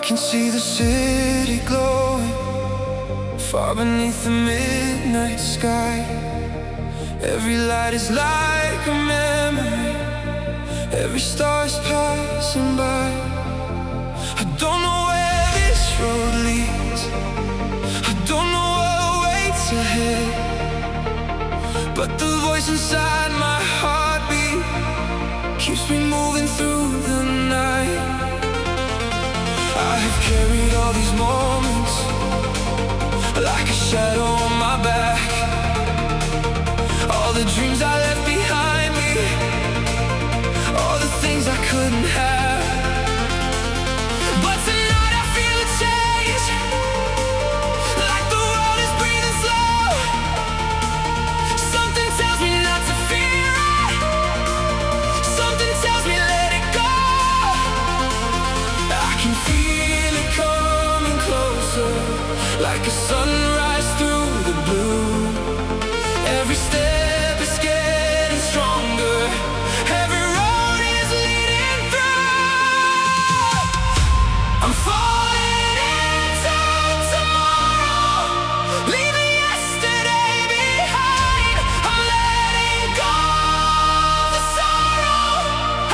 can see the city glowing far beneath the midnight sky. Every light is like a memory, every star is passing by. I don't know where this road leads, I don't know what waits ahead, but the voice inside my heartbeat keeps me moving through the night. I have carried all these moments like a shadow on my back, all the dreams I left behind me, all the things I couldn't have. But tonight I feel a change, like the world is breathing slow. Something tells me not to fear it, something tells me let it go. I can feel it coming closer, like a sunrise through the blue. Every step is getting stronger, every road is leading through. I'm falling into tomorrow, leaving yesterday behind. I'm letting go of the sorrow,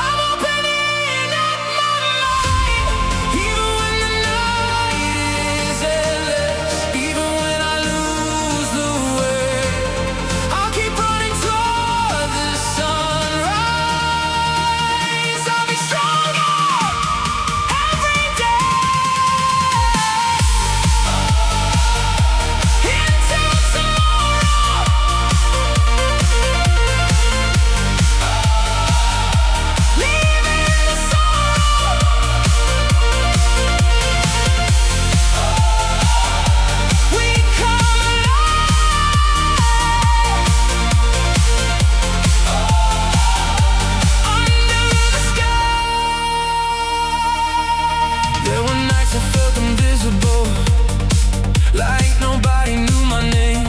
I'm opening up my mind. Even when the night is endless, even when I lose the way, I'll keep running toward the sunrise. I'll be stronger every day. Into tomorrow, leaving the sorrow. We come under the sky. There were nights I felt invisible, like nobody knew my name,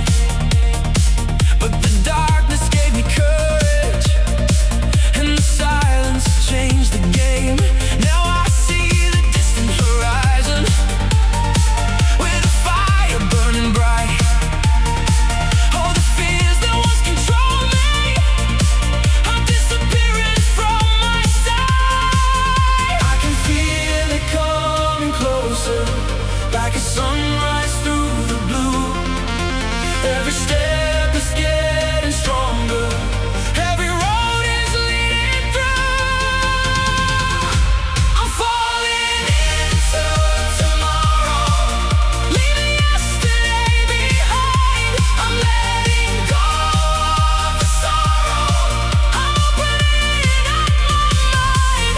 but the darkness gave me courage, and the silence changed the game. Now I see the distant horizon, with a fire burning bright. All the fears that once controlled me are disappearing from my sight. I can feel it coming closer, like a sunrise through the blue. Every step is getting stronger, every road is leading through. I'm falling into tomorrow, leaving yesterday behind. I'm letting go of the sorrow, I'm opening up my mind.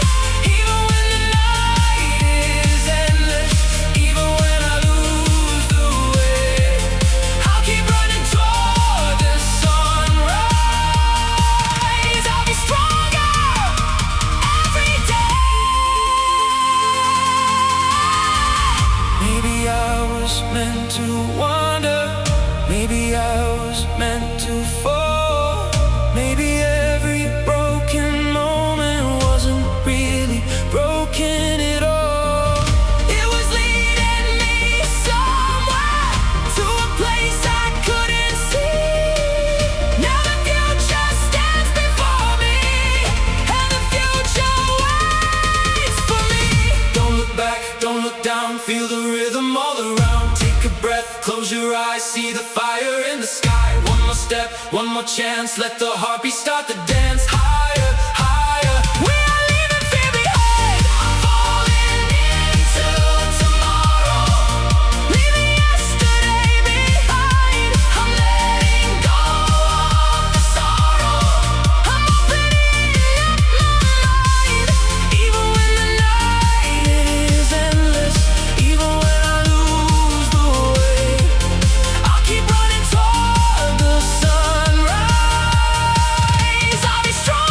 Even when the night is endless, even when I lose the way, I'll keep running toward the sunrise. I'll be stronger every day. Maybe I was meant to wander, maybe I was meant to fall, maybe every broken moment wasn't really broken at all. It was leading me somewhere, to a place I couldn't see. Now the future stands before me, and the future waits for me. Don't look back, don't look down, feel the rhythm all around. Take a breath, close your eyes, see the fire in the sky. One more step, one more chance, let the heartbeat start the dance. Higher, higher, we are leaving fear behind. I'm falling into tomorrow, leaving yesterday behind. I'm letting go of the sorrow, I'm opening up my mind. Even when the night is endless, even when I lose the way, I'll keep running toward the sunrise. I'll be strong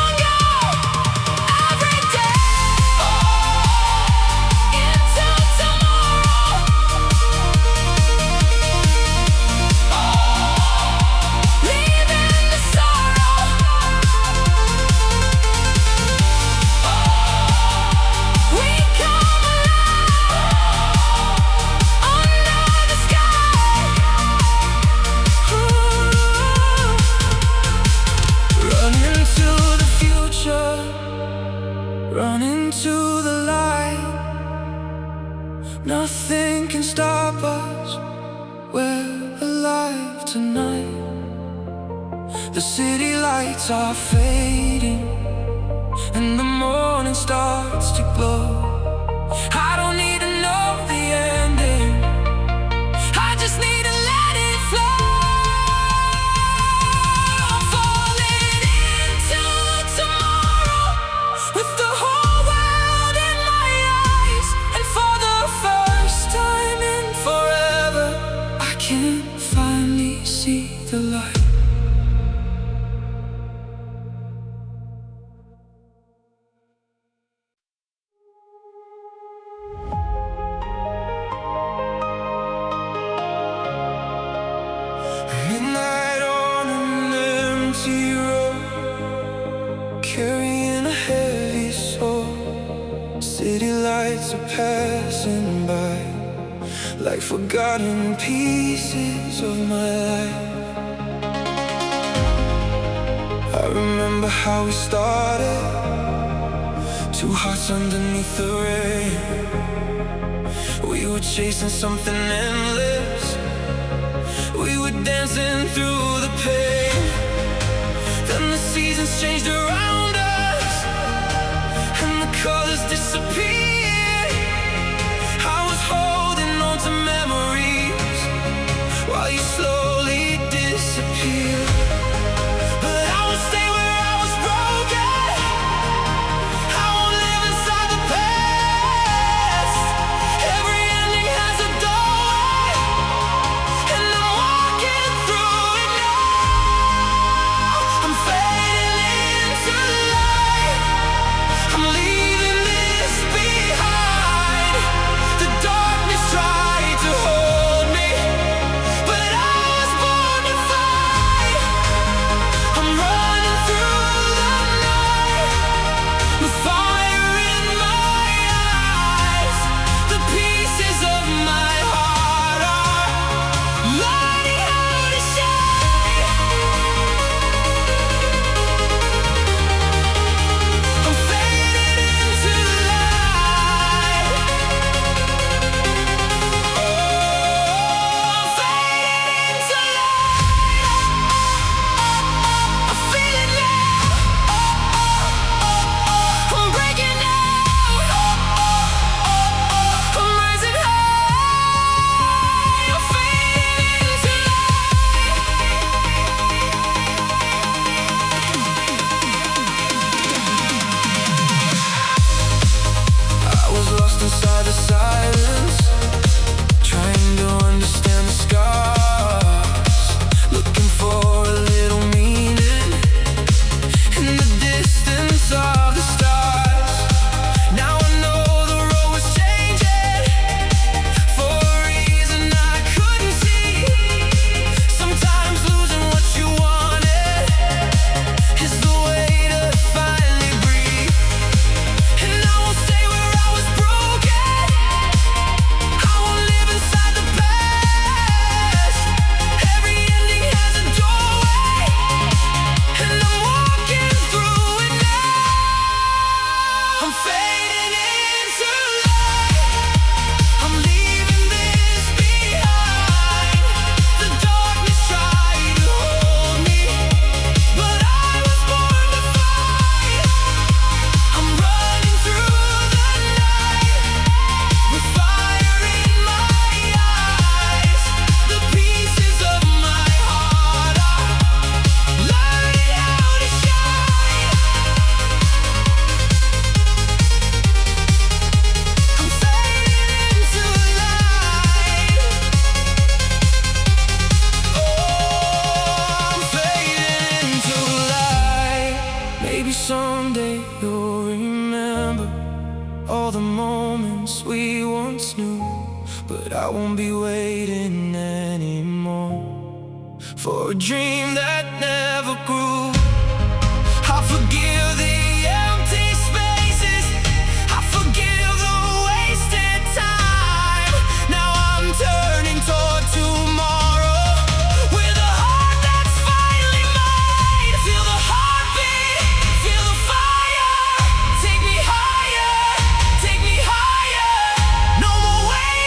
Nothing can stop us, we're alive tonight. The city lights are fading and the morning starts to glow. I don't need to know the ending, I just need to let it flow. I'm falling into tomorrow with the whole world in my eyes, and for the first time in forever I can finally see the light. Midnight on an empty road, carrying a heavy soul. City lights are passing by, like forgotten pieces of my life. I remember how we started, two hearts underneath the rain. We were chasing something endless, we were dancing through the pain. Then the seasons changed around us, and the colors disappeared. I was holding on to memories while you slowly disappeared. But I won't stay where I was broken, I won't live inside the past. Every ending has a doorway, and I'm walking through it now. I'm fading into the light, I'm leaving this behind. The darkness tried to hold me, but I was born to fight. I'm running through the night with fire in my eyes. The pieces of my heart are learning how to shine. I'm fading into the light. Oh, I'm fading into light. I feel it now. I'm breaking out. I'm rising high. I'm fading into light. I was lost inside the silence, trying to understand the scars, looking for a little meaning in the distance of the stars. Now I know the road was changing for a reason I couldn't see. Sometimes losing what you wanted is the way to finally breathe. And I won't stay where I was broken, I won't live inside the past. Every ending has a doorway, and I'm walking through it now. I'm fading into light, I'm leaving this behind. The darkness tried to hold me, but I was born to fight. I'm running through the night with fire in my eyes. The pieces of my heart are learning how to shine. I'm fading into light. Oh, I'm fading into light. Maybe someday you'll remember all the moments we once knew, but I won't be waiting anymore for a dream that never grew. I forgive the empty spaces, I forgive the wasted time. Now I'm turning toward tomorrow with a heart that's finally mine. Feel the heartbeat, feel the fire. Take me higher, no more waiting.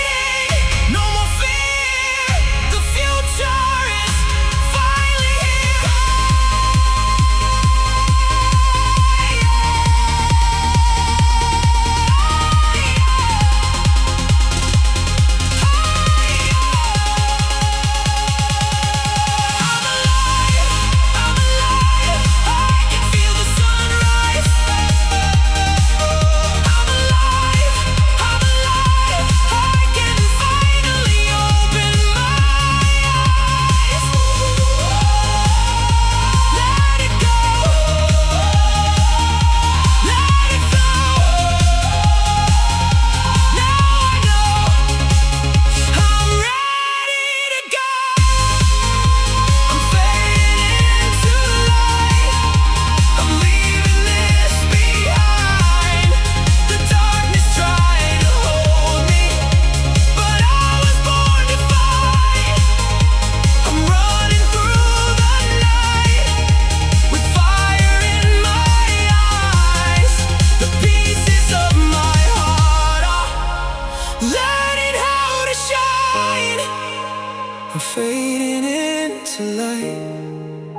I'm fading into light.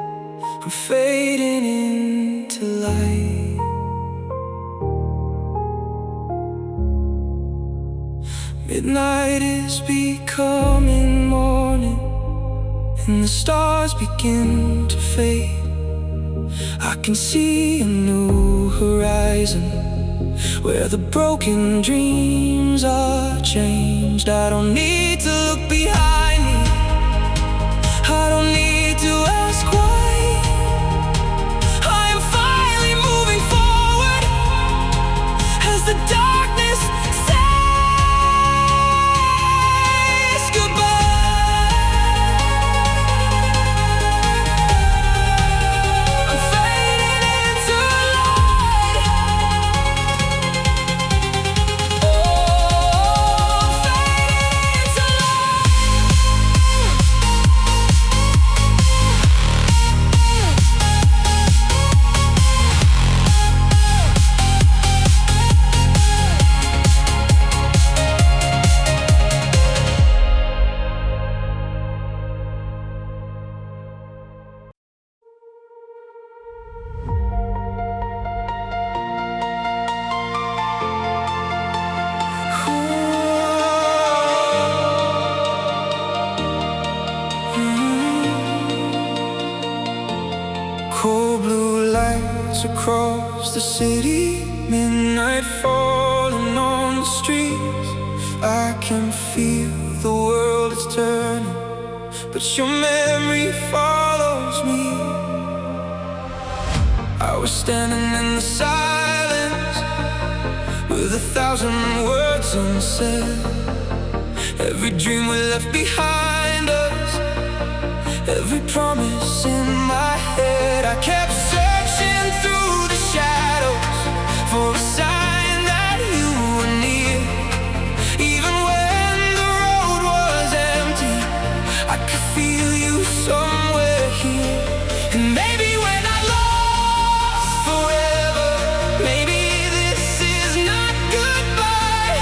I'm fading into light. Midnight is becoming morning, and the stars begin to fade. I can see a new horizon where the broken dreams are changed. I don't need to look behind me, I don't need to ask why. I am finally moving forward as the darkness says goodbye. I'm fading into light. Oh, I'm fading into cold blue lights across the city, midnight falling on the streets. I can feel the world is turning, but your memory follows me. I was standing in the silence with 1,000 words unsaid. Every dream we left behind us, every promise in my head. I kept searching through the shadows for a sign that you were near. Even when the road was empty, I could feel you somewhere here. And maybe when I lost forever, maybe this is not goodbye.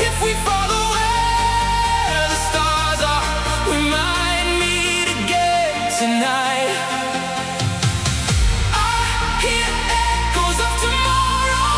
If we follow where the stars are, we might meet again tonight. I hear echoes of tomorrow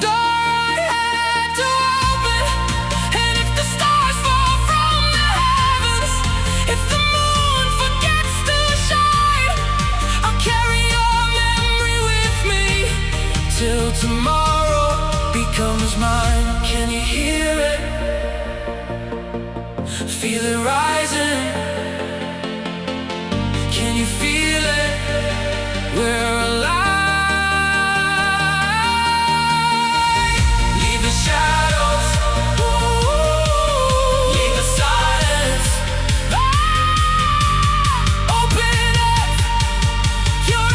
door I had to open. And if the stars fall from the heavens, if the moon forgets to shine, I'll carry your memory with me till tomorrow becomes mine. Can you hear it? Feel it rising. Can you feel it? We're alive. Leave the shadows, leave the silence. Open up your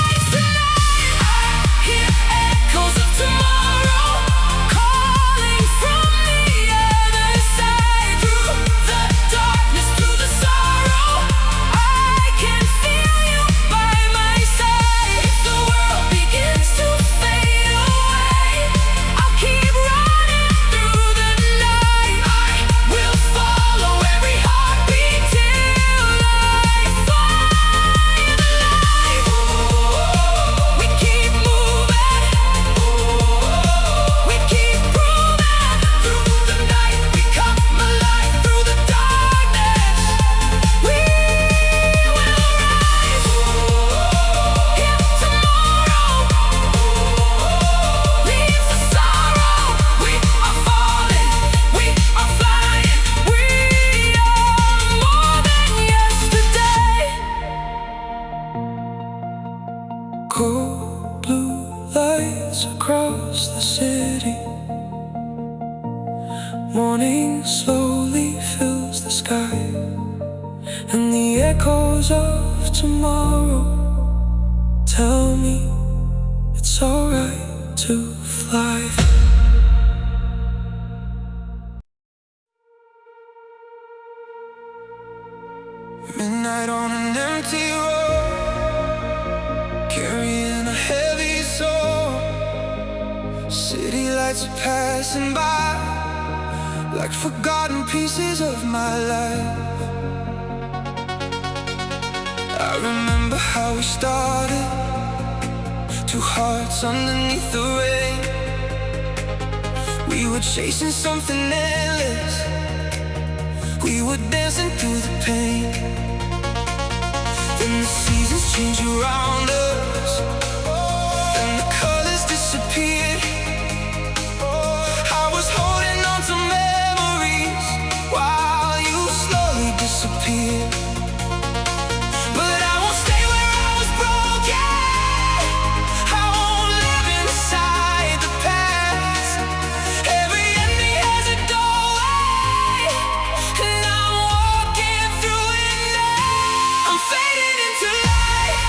eyes tonight. I hear echoes of tomorrow calling from the other side. Through the darkness, through the sorrow, I can feel you by my side. If the world begins to fade away, I'll keep running through the night. I will follow every heartbeat till I find the light. We keep moving, we keep proving. Through the night we come alive. Through the darkness we will rise. If tomorrow leaves the sorrow, we are falling, we are flying. We are more than yesterday. Cold blue lights across the city. Morning slowly fills the sky, and the echoes of tomorrow tell me it's alright to fly. Midnight on an empty road, carrying a heavy soul. City lights are passing by like forgotten pieces of my life. I remember how we started, two hearts underneath the rain. We were chasing something endless, we were dancing through the pain. Then the seasons change around us, then the colors disappeared. I was holding on to memories while you slowly disappeared. But I won't stay where I was broken, I won't live inside the past. Every ending has a doorway, and I'm walking through it now. I'm fading into light.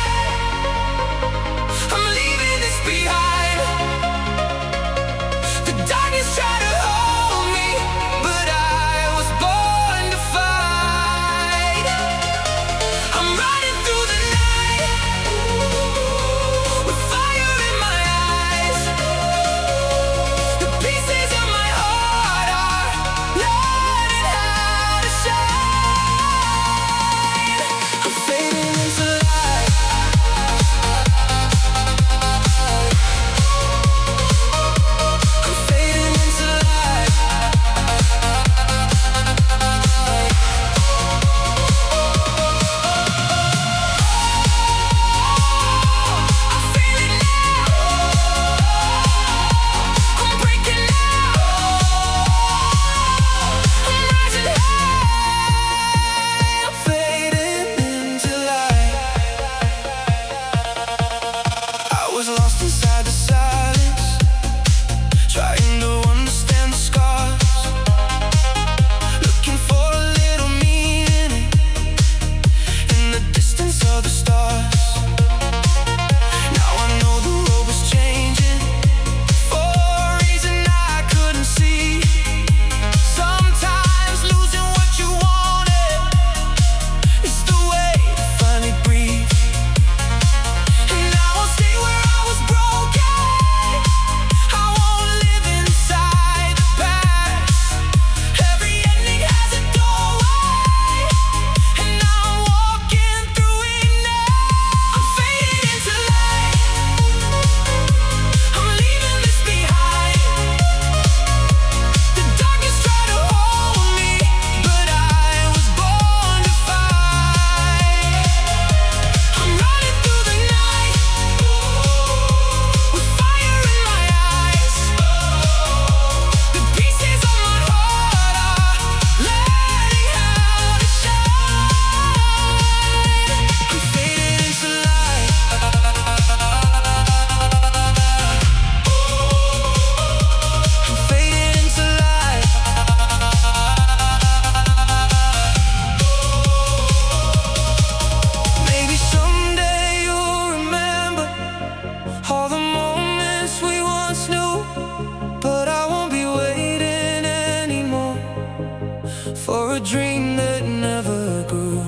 a dream that never grew.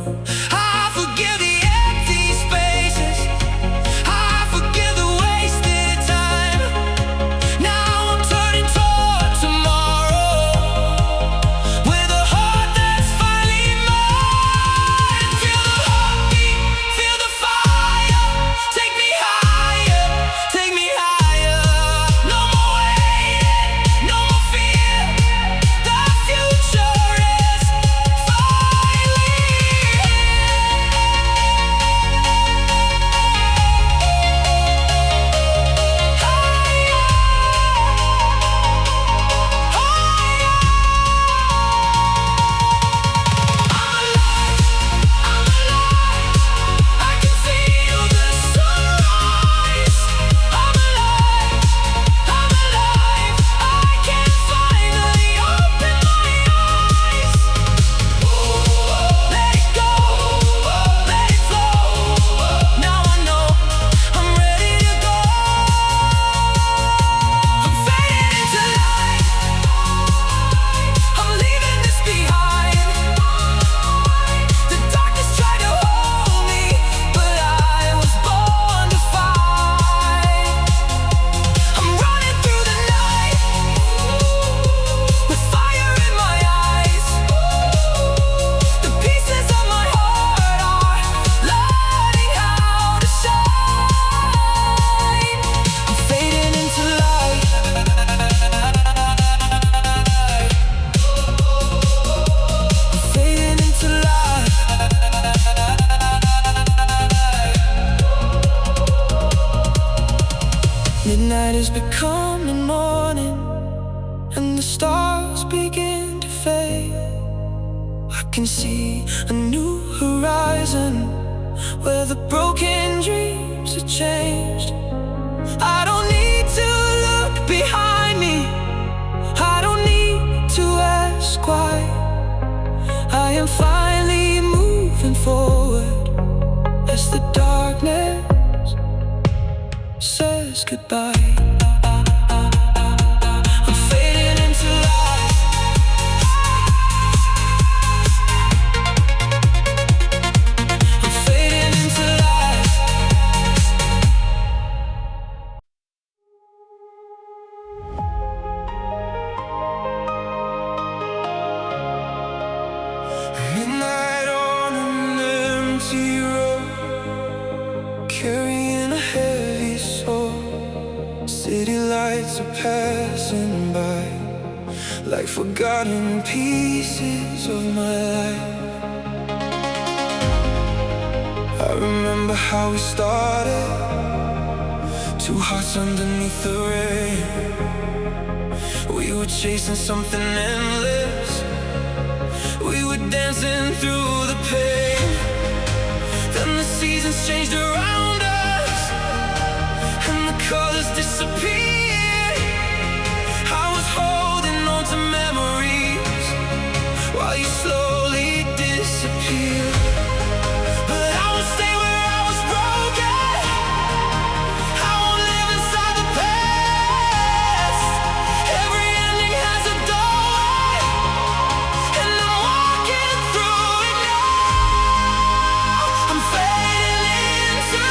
I forgive the empty spaces, I forgive the wasted time. Now I'm turning toward tomorrow with a heart that's finally mine. Feel the heartbeat, feel the fire. Take me higher, take me higher. No more waiting, no more fear. The future is finally midnight is becoming morning, and the stars begin to fade. I can see a new horizon where the broken dreams are changed. I don't need to look behind me, I don't need to ask why. I am finally moving forward as the darkness says goodbye. I'm fading into light. I'm fading into light. Midnight on an empty road, carrying a heavy soul. City lights are passing by like forgotten pieces of my life. I remember how we started, two hearts underneath the rain. We were chasing something endless, we were dancing through the pain. Then the seasons changed around us, and the colors disappeared. I was holding on to memories while you slowly disappeared. But I won't stay where I was broken, I won't live inside the past. Every ending has a doorway, and I'm walking through it now. I'm fading into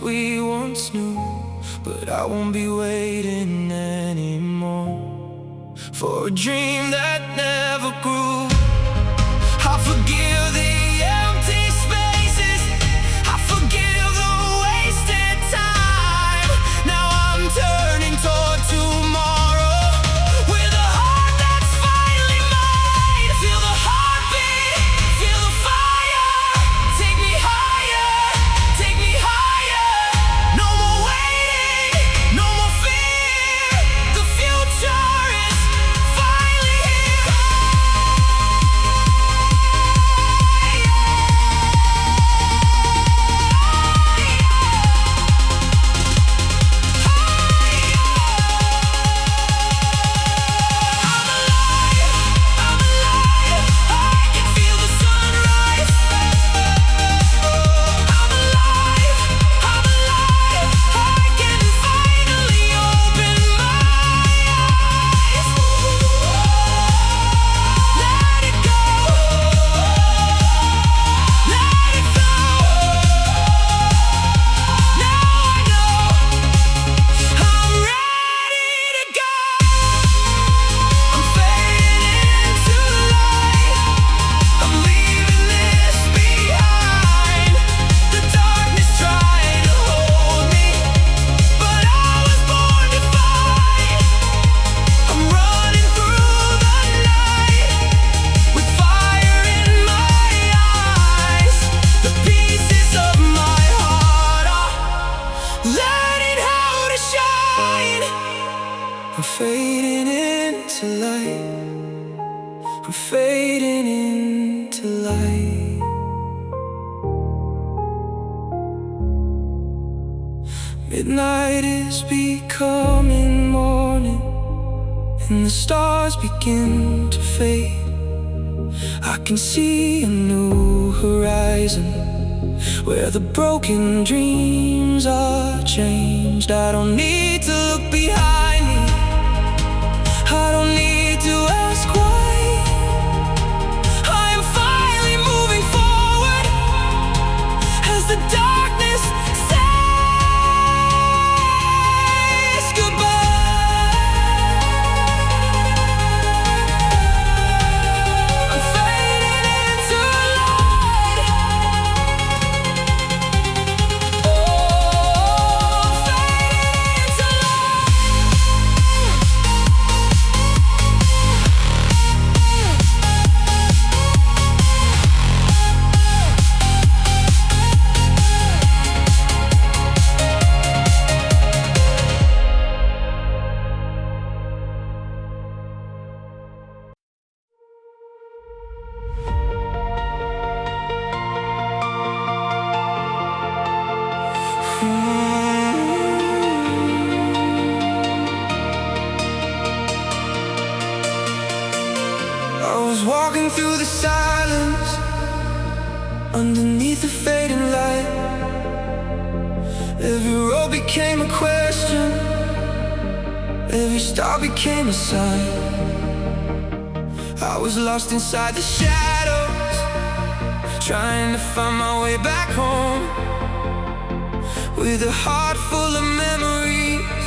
we once knew. But I won't be waiting anymore for a dream that never grew. I forgive the empty spaces, I forgive the wasted time. Now I'm turning toward tomorrow with a heart that's finally mine. Feel the heartbeat, feel the fire. Take me higher, take me higher. No more waiting, no more fear. The future is finally here. I'm fading into light, I'm fading into light. Midnight is becoming morning, and the stars begin to fade. I can see a new horizon where the broken dreams are changed. I don't need to look behind me, I don't need to ask why. I am finally moving forward as the darkness says goodbye. I'm fading into light. Oh, I'm fading into I was walking through the silence underneath the fading light. Every road became a question, every star became a sign. I was lost inside the shadows, trying to find my way back home, with a heart full of memories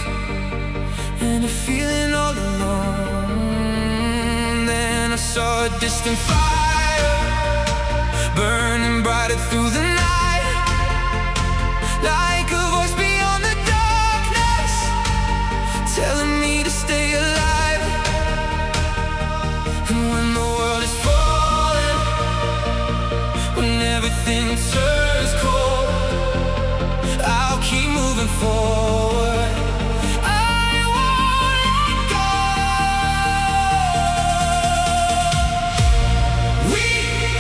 and a feeling all alone. Then I saw a distant fire burning brighter through the night, like a voice beyond the darkness, telling me to stay alive. And when the world is falling, when everything turns cold, I'll keep moving forward. I won't let go. We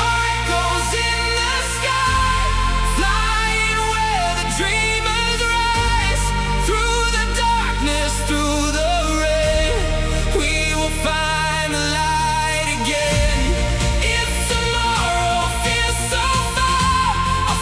are echoes in the sky, flying where the dreamers rise. Through the darkness, through the rain, we will find the light again. If tomorrow feels so far, I'll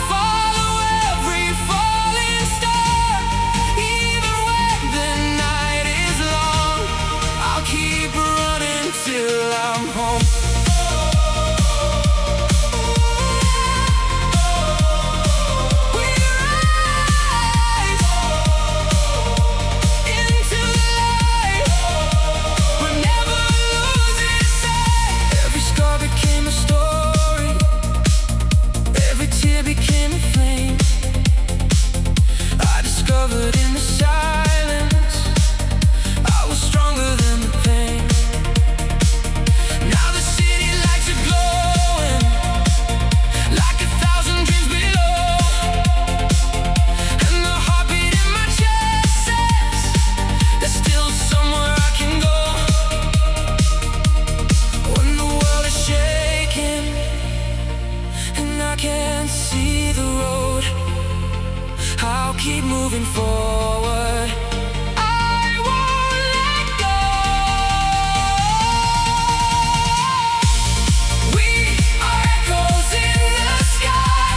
moving forward. I won't let go. We are echoes in the sky,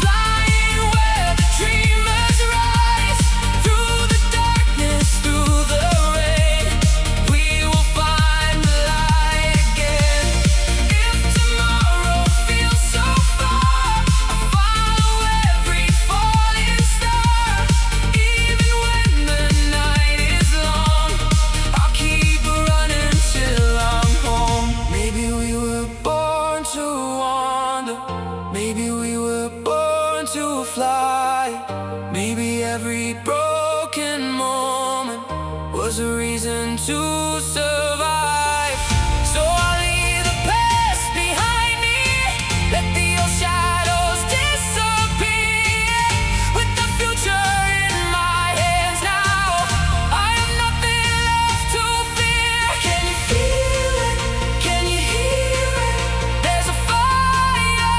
flying where the dreamers rise. Through the darkness, through the rain, we will find the light again. If tomorrow feels so far, I'll follow every falling star. Even when the night is long, I'll keep running till I'm home. Maybe we were born to wander, maybe we were born to fly. Maybe every broken moment was a reason to survive. So I'll leave the past behind me, let the old shadows disappear. With the future in my hands now, I have nothing left to fear. Can you feel it? Can you hear it? There's a fire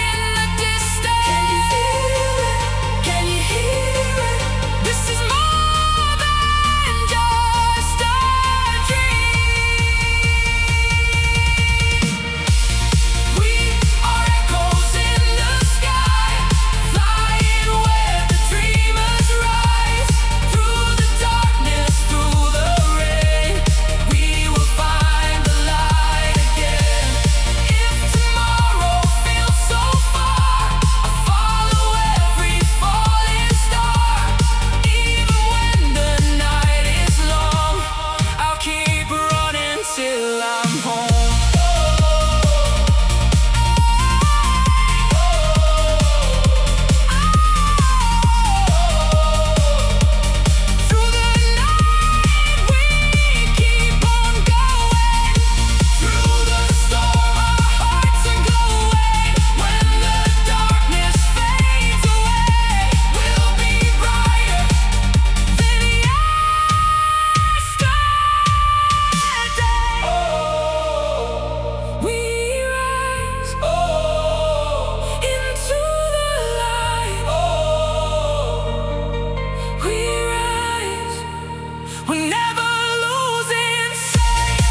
in the distance. Can you feel it? Can you hear it? This is more than just a dream. We are echoes in the sky, flying where the dreamers rise. Through the darkness, through the rain, we will find the light again. If tomorrow feels so far, I'll follow every falling star. Even when the night is long, I'll keep running till I'm home. Through the night we keep on going. Through the storm our hearts are glowing. When the darkness fades away, we'll be brighter than yesterday. We rise into the light. We rise, we're never losing sight.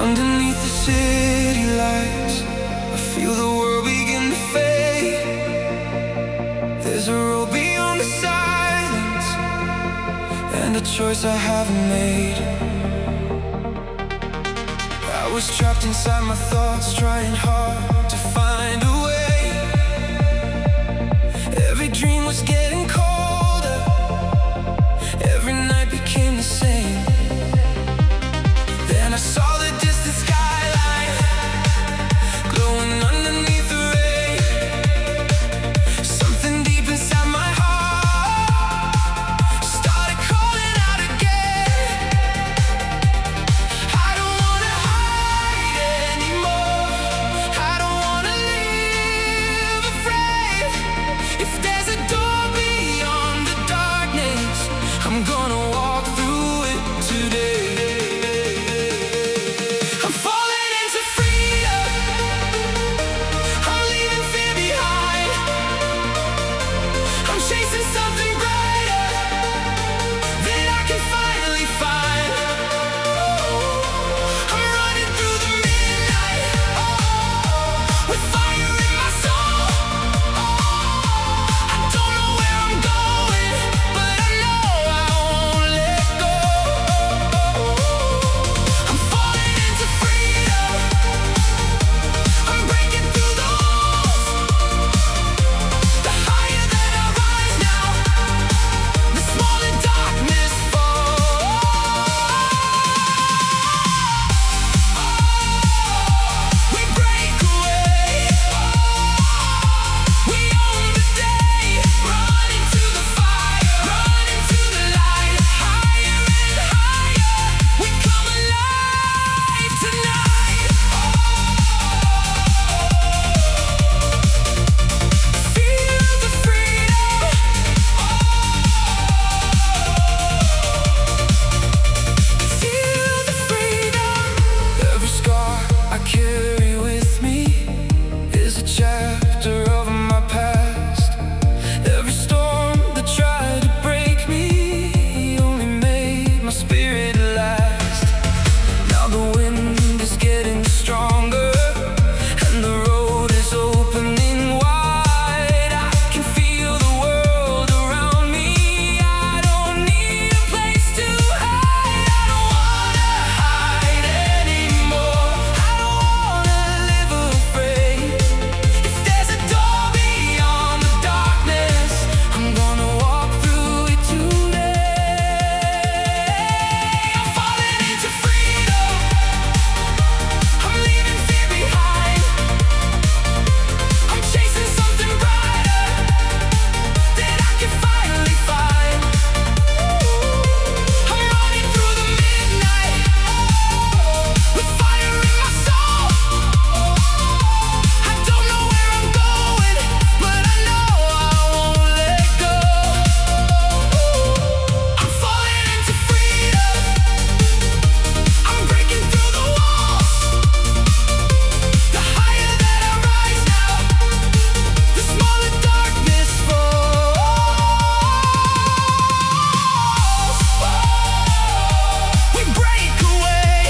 Underneath the city lights, I feel the world begin to fade. There's a road beyond the silence, and a choice I haven't made. I was trapped inside my thoughts, trying hard to find a way. Every dream was getting colder, every night became the same. Then I saw the distant skyline, glowing underneath the rain. Something deep inside my heart started calling out again. I don't wanna hide anymore, I don't chapter of my past. Every storm that tried to break me only made my spirit last. Now the wind is getting stronger and the road is opening wide. I can feel the world around me. I don't need a place to hide. I don't wanna hide anymore. I don't wanna live afraid. If there's a door beyond the darkness, I'm gonna walk through it today. I'm falling into freedom. I'm leaving fear behind. I'm chasing something brighter that I can finally find. I'm running through the midnight with fire in my soul. I don't know where I'm going, but I know I won't let go. I'm falling into freedom. I'm breaking through the walls. The higher that I rise now, the smaller darkness falls. We break away.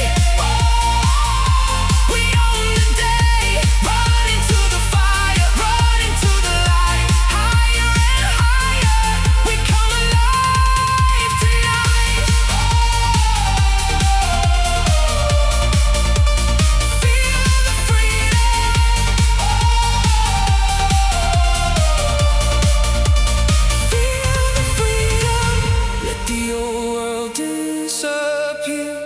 We own the day. Run into the fire, run into the light. Higher and higher, we come alive tonight. Feel the freedom. Feel the freedom. Let the old world disappear.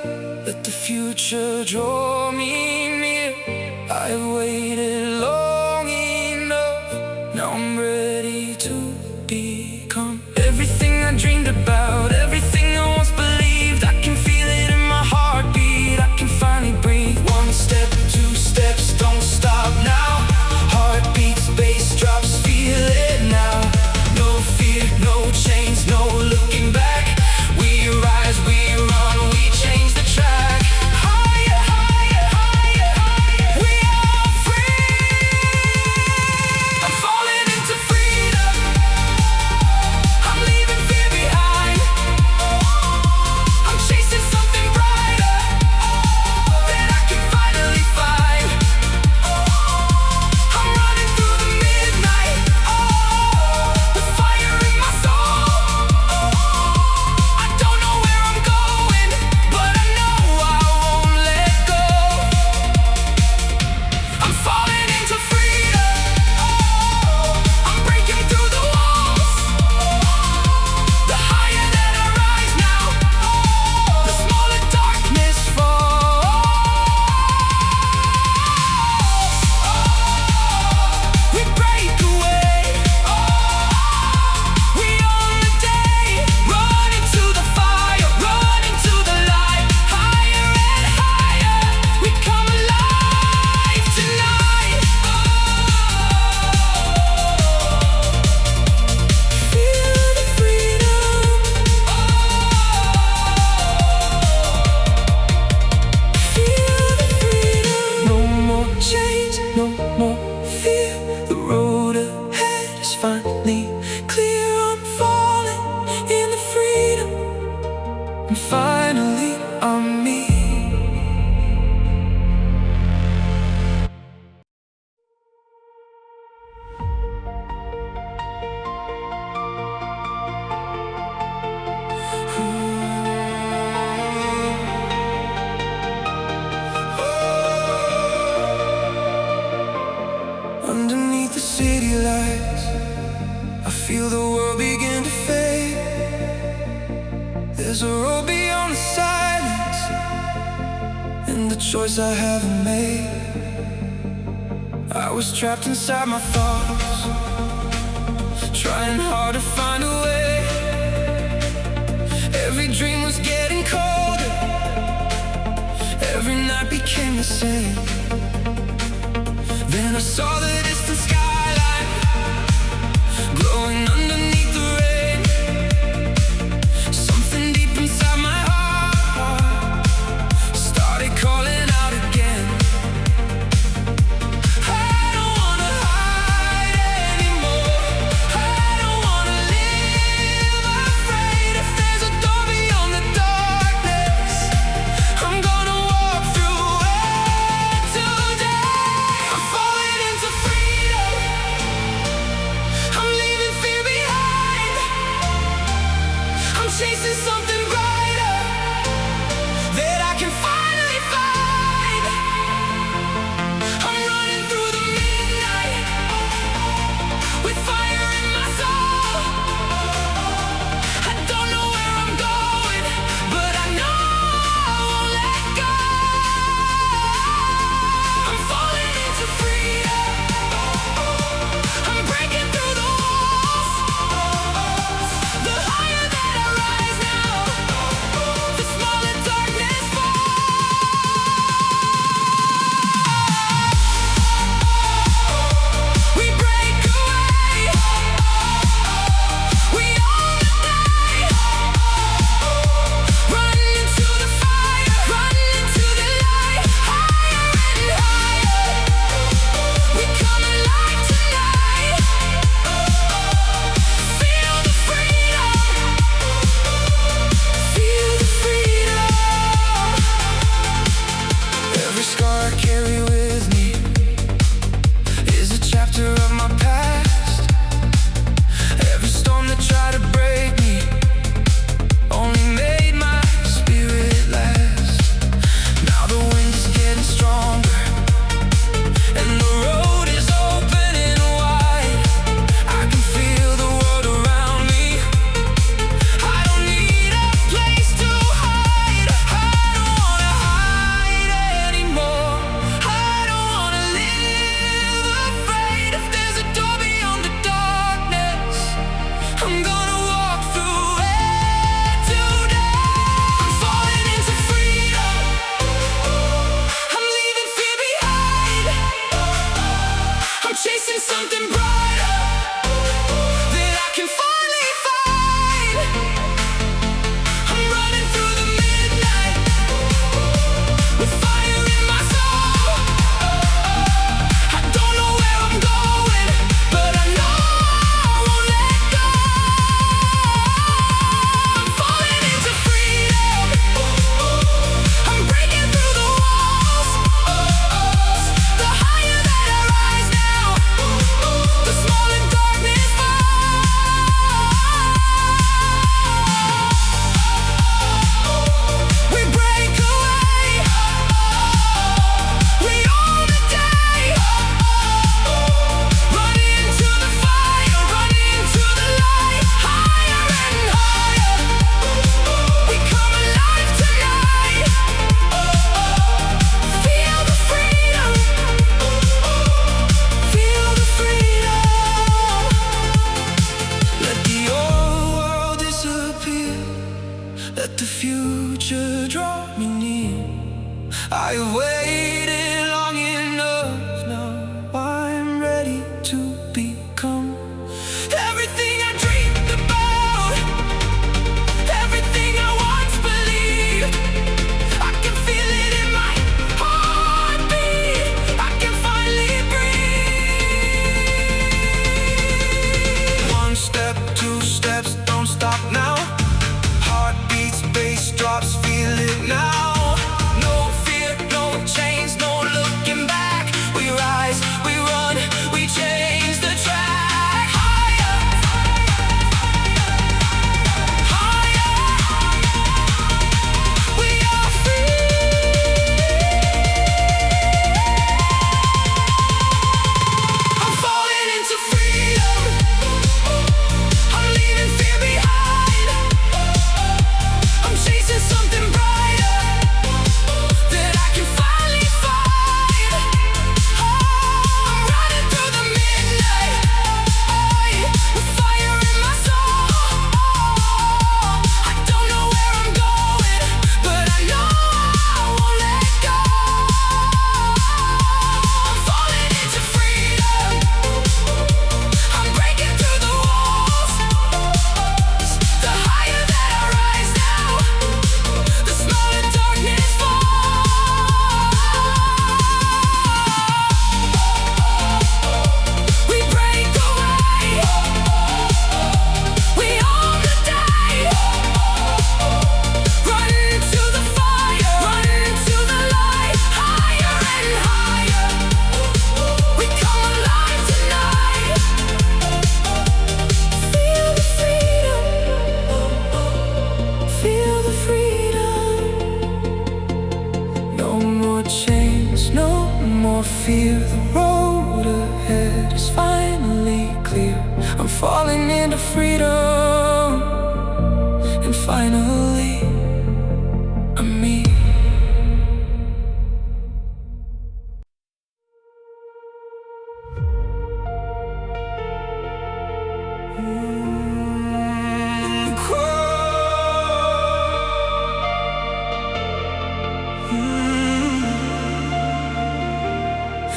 Let the future draw me near. I've waited long enough. Now I'm ready to become everything I dreamed about, everything I once believed. I can feel it in my heartbeat. I can finally breathe. One step, two steps, don't stop now. Heartbeats, bass drops, feel it now. No fear, no chains, no looking back. We rise, we run, we change the track. Higher, higher, higher, higher. We are free. I'm falling into freedom. I'm leaving fear behind. I'm chasing something brighter that I can finally find. I'm running through the midnight with fire in my soul. I don't know where I'm going, but I know I won't let go. I'm falling into freedom. I'm breaking through the walls. The higher that I rise now, the smaller darkness falls. We break away. We own the day. Run into the fire, run into the light. Higher and higher, we come alive tonight. Feel the freedom. Feel the freedom. No more chains, no more fear. The road ahead is finally clear. I'm falling in the freedom, and finally I'm me. Underneath the city lights, I feel the world begin to fade. There's a road beyond the silence and the choice I haven't made. I was trapped inside my thoughts, trying hard to find a way. Every dream was getting colder. Every night became the same. Then I saw the distant skyline glowing underneath the rain. Something deep inside my heart started calling out again. I don't wanna hide. something brighter that I can finally find. I'm running through the midnight with fire in my soul. I don't know where I'm going, but I know I won't let go. I'm falling into freedom. I'm breaking through the walls. The higher that I rise now, the smaller darkness falls. We break away. We own the day. Run into the fire, run into the light. Higher and higher. We come alive tonight. Feel the freedom. Feel the freedom. Let the old world disappear. Let the future draw me near. I have waited long enough. Now I'm ready to become everything I dreamed about, everything I once believed. I can feel it in my heartbeat. I can finally breathe. One step, two steps, don't stop now. Heartbeats, bass drops, feel it now. No fear, no chains, no looking back. We rise, we run, we change the track. Higher, higher. We are free. I'm falling into freedom. I'm leaving fear behind. I'm chasing something brighter that I can finally find. I'm running through the midnight with fire in my soul. I don't know where I'm going, but I know I won't let go. I'm falling into freedom. I'm breaking through the walls. The higher that I rise now, the smaller darkness falls. We break away. We own the day. Run to the fire, run to the light. Higher and higher. We come alive tonight. Feel the freedom. Feel the freedom. No more chains, no more fear. The road ahead is finally clear. I'm falling into freedom, and finally I'm me.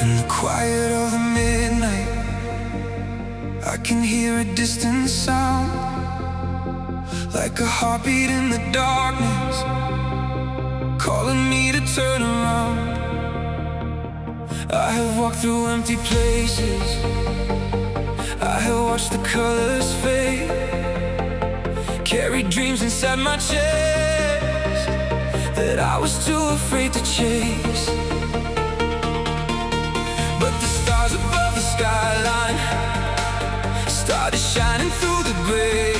In the quiet of the midnight, I can hear a distant sound, like a heartbeat in the darkness, calling me to turn around. I have walked through empty places. I have watched the colors fade, carried dreams inside my chest that I was too afraid to chase. But the stars above the skyline started shining through the gray,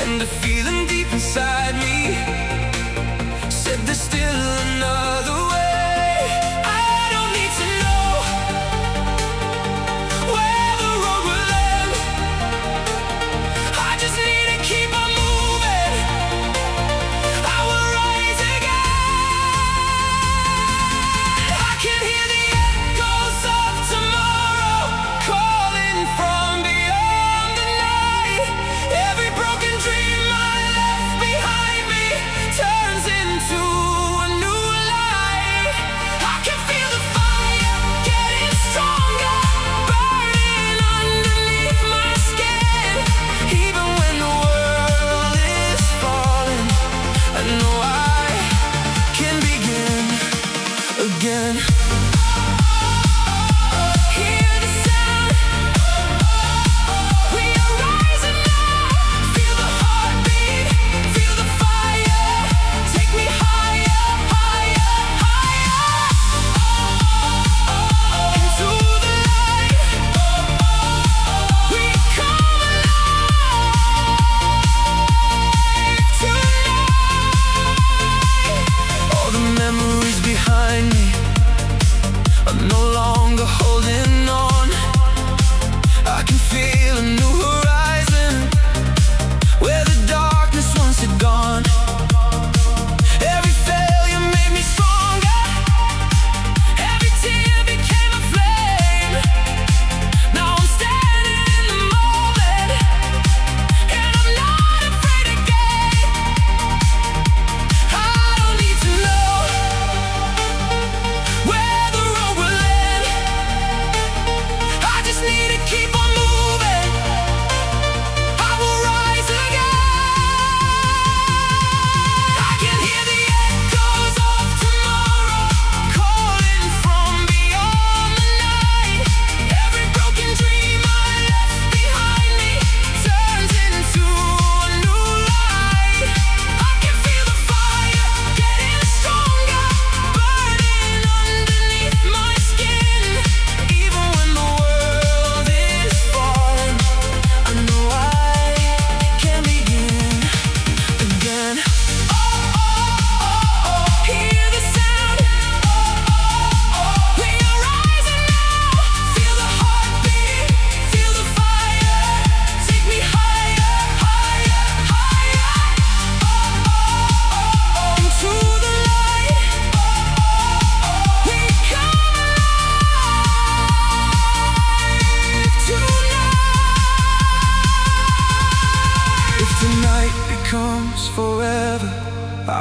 and the feeling deep inside me said there's still another way. I don't need to know where the road will end. I just need to keep on moving. I will rise again. I can hear the echoes of tomorrow calling from beyond the night. Every broken dream I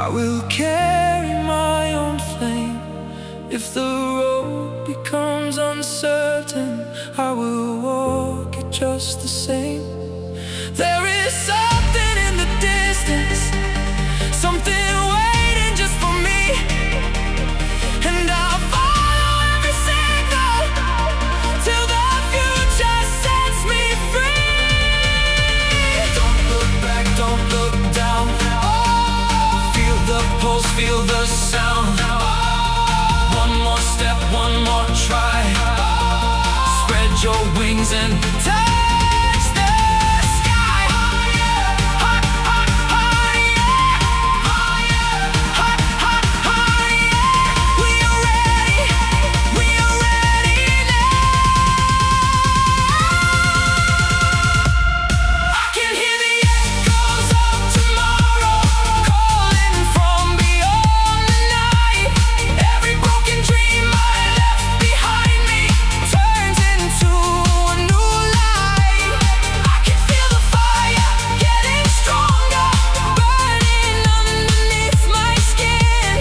I will carry my own flame. If the road becomes uncertain, I will walk it just the same. There is something in the distance, something waiting just for me, and I'll follow every signal till the future sets me free. Don't look back, don't look down. Feel the pulse, feel the sound. One more step, one more try. Spread your wings and touch the sky. Higher, higher, higher, higher, higher. We are ready now. I can hear the echoes of tomorrow calling from beyond the night. Every broken dream I left behind me turns into a new light. I can feel the fire getting stronger, burning underneath my skin.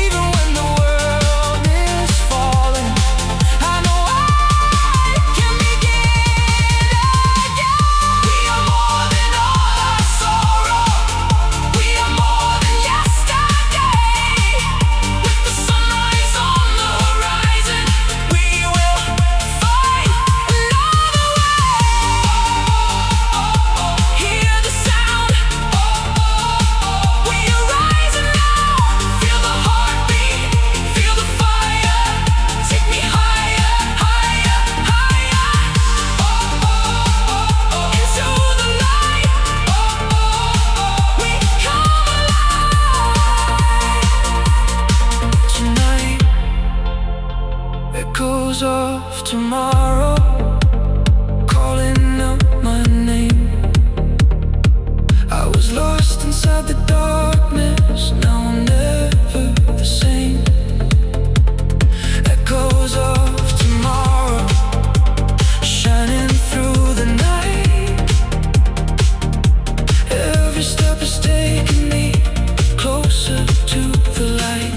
Even when the world is falling, I know I can begin again. We are more than all our sorrow. We are more than yesterday. With the sunrise on the horizon, we will find another way. Hear the sound. We are rising now. Feel the heartbeat, feel the fire. Take me higher, higher, higher. Into the light. We come alive tonight. Echoes of tomorrow calling out my name. I was lost inside the darkness, now I'm never the same. Echoes of tomorrow shining through the night. Every step is taking me closer to the light.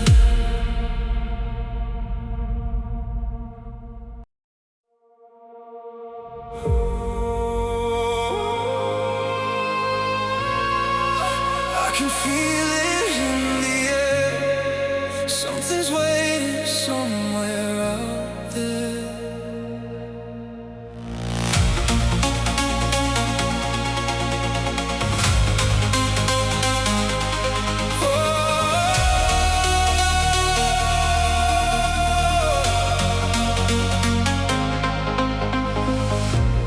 I can feel it in the air. Something's waiting somewhere out there.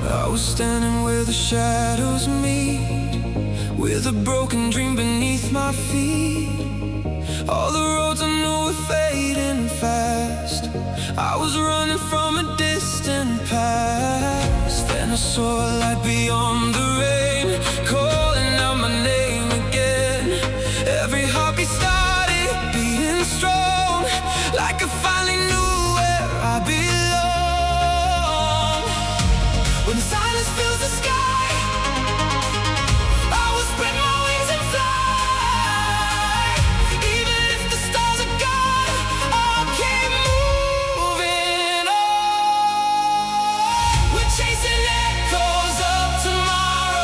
I was standing where the shadows meet, with a broken dream beneath my feet. All the roads I knew were fading fast. I was running from a distant past. Then I saw a light beyond the rain, calling out my name again. Every heartbeat started beating strong, like I finally knew where I belong. When the silence fills the sky, I will spread my wings and fly. Even if the stars are gone, I'll keep moving on. We're chasing echoes of tomorrow.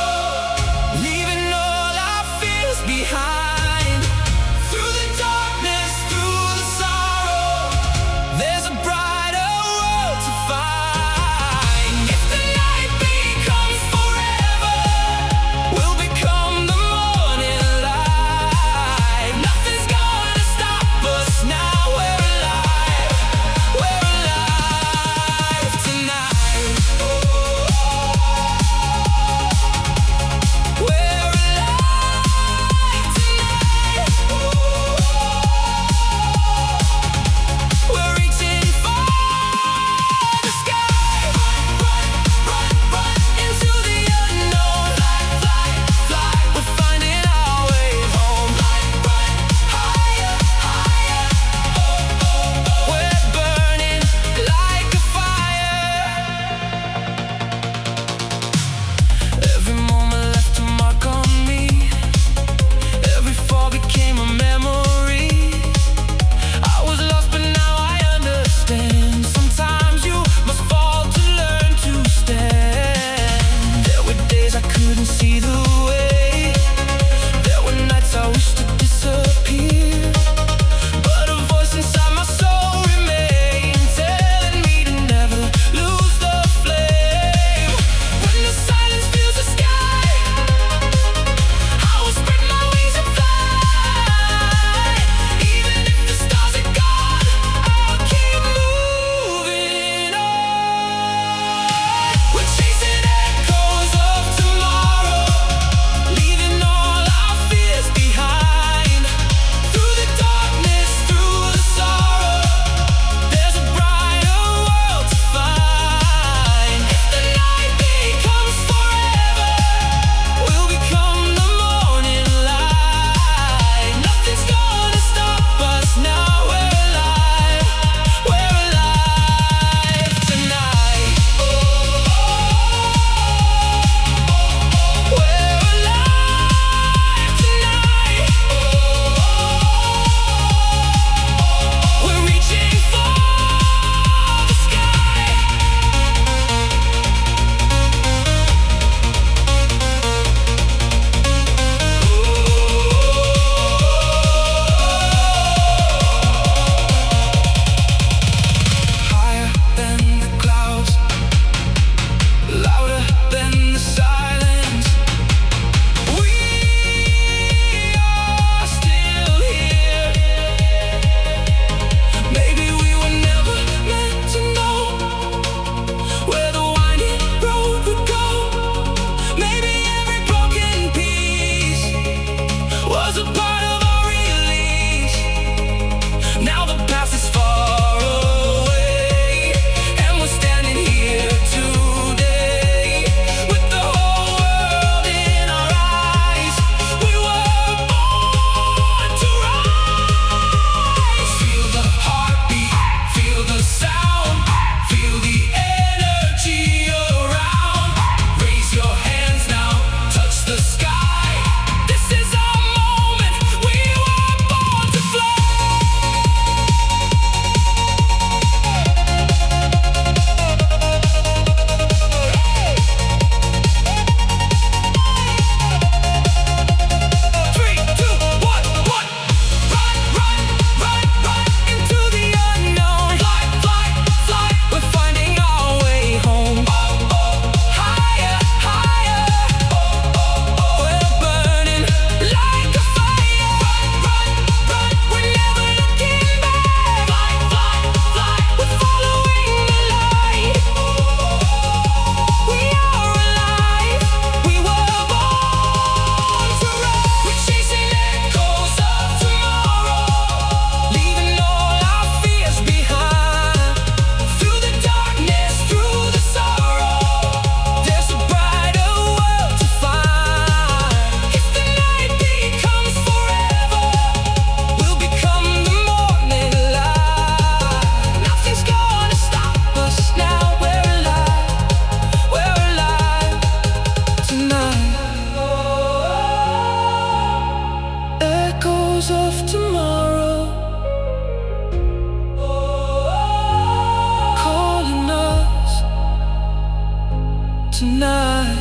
tonight.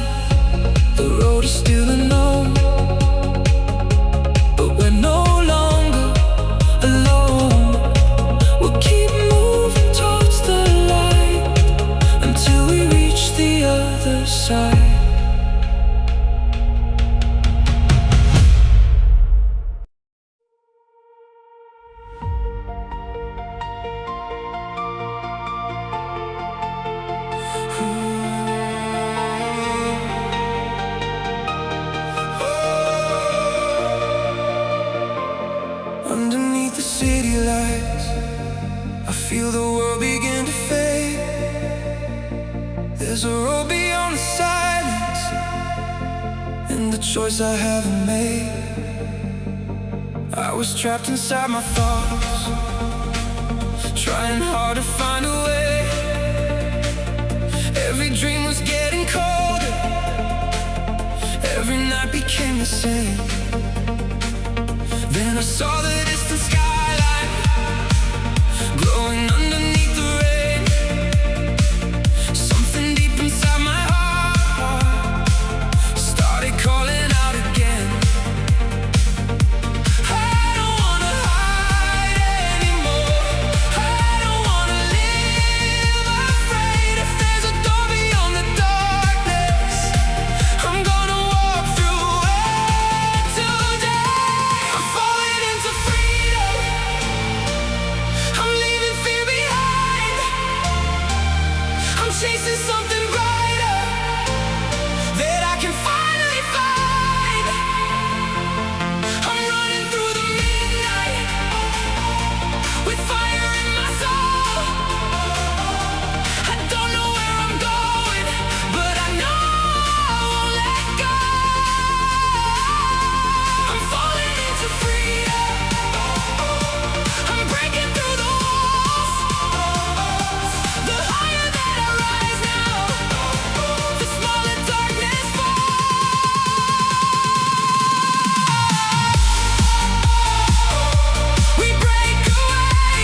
The road is still unknown, but we're no longer alone. We'll keep moving towards the light until we reach the other side. Underneath the city lights, I feel the world begin to fade. There's a road beyond the silence, and the choice I haven't made. I was trapped inside my thoughts, trying hard to find a way. Every dream was getting colder, every night became the same. Then I saw the distant skyline glowing underneath the rain. Something deep inside my heart started calling out again. I don't wanna hide anymore. I don't wanna live afraid. If there's a door beyond the darkness, I'm gonna walk through it today. I'm falling into freedom. I'm leaving fear behind. I'm chasing something brighter that I can finally find. I'm running through the midnight with fire in my soul. I don't know where I'm going, but I know I won't let go. I'm falling into freedom. I'm breaking through the walls. The higher that I rise now, the smaller darkness falls. We break away.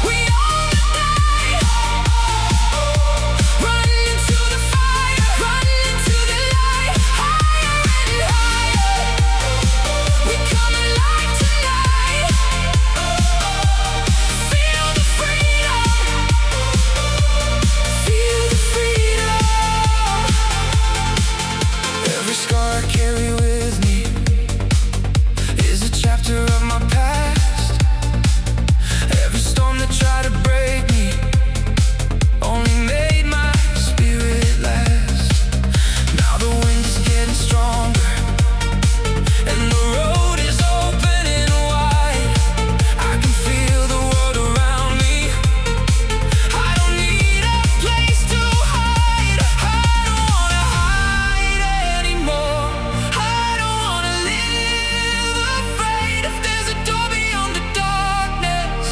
We own the day. Run into the fire, run into the light. Higher and higher. We come alive tonight. Feel the freedom. Feel the freedom. Every scar I carry with me is a chapter of my past. Every storm that tried to break me only made my spirit last. Now the wind is getting stronger, and the road is open and wide. I can feel the world around me. I don't need a place to hide. I don't wanna hide anymore. I don't wanna live afraid. If there's a door beyond the darkness,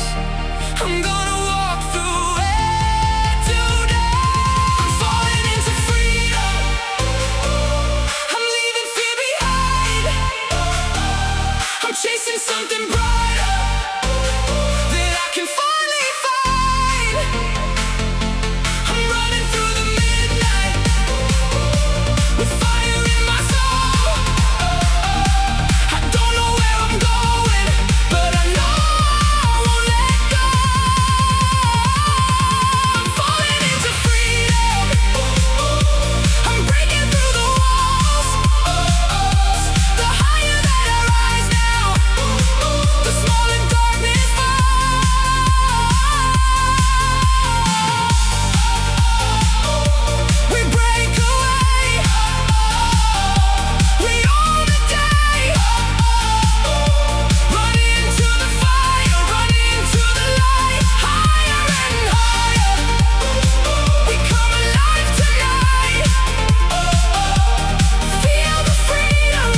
I'm gonna walk through it today. I'm falling into freedom. I'm leaving fear behind. I'm chasing something brighter that I can finally find. I'm running through the midnight with fire in my soul. I don't know where I'm going, but I know I won't let go. I'm falling into freedom. I'm breaking through the walls. The higher that I rise now, the smaller darkness falls. We break away. We own the day. Run into the fire, run into the light. Higher and higher. We come alive tonight. Feel the freedom.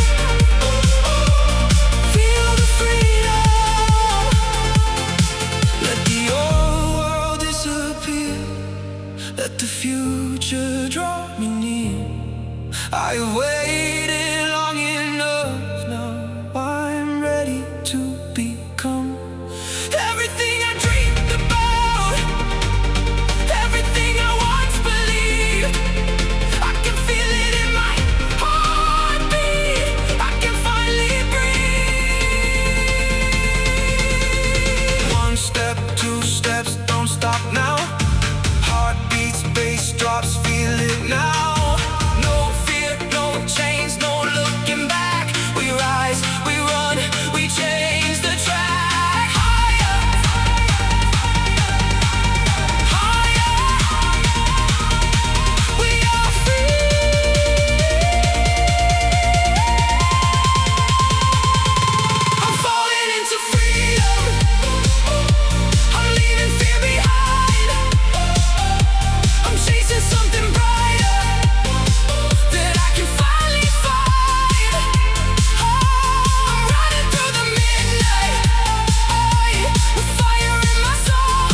Feel the freedom. Let the old world disappear. Let the future draw me near. I have waited long enough. Now I'm ready to become everything I dreamed about, everything I once believed. drops, feel it now. No fear, no chains, no looking back. We rise, we run, we change the track. Higher, higher. We are free. I'm falling into freedom. I'm leaving fear behind. I'm chasing something brighter that I can finally find. I'm riding through the midnight, with fire in my soul.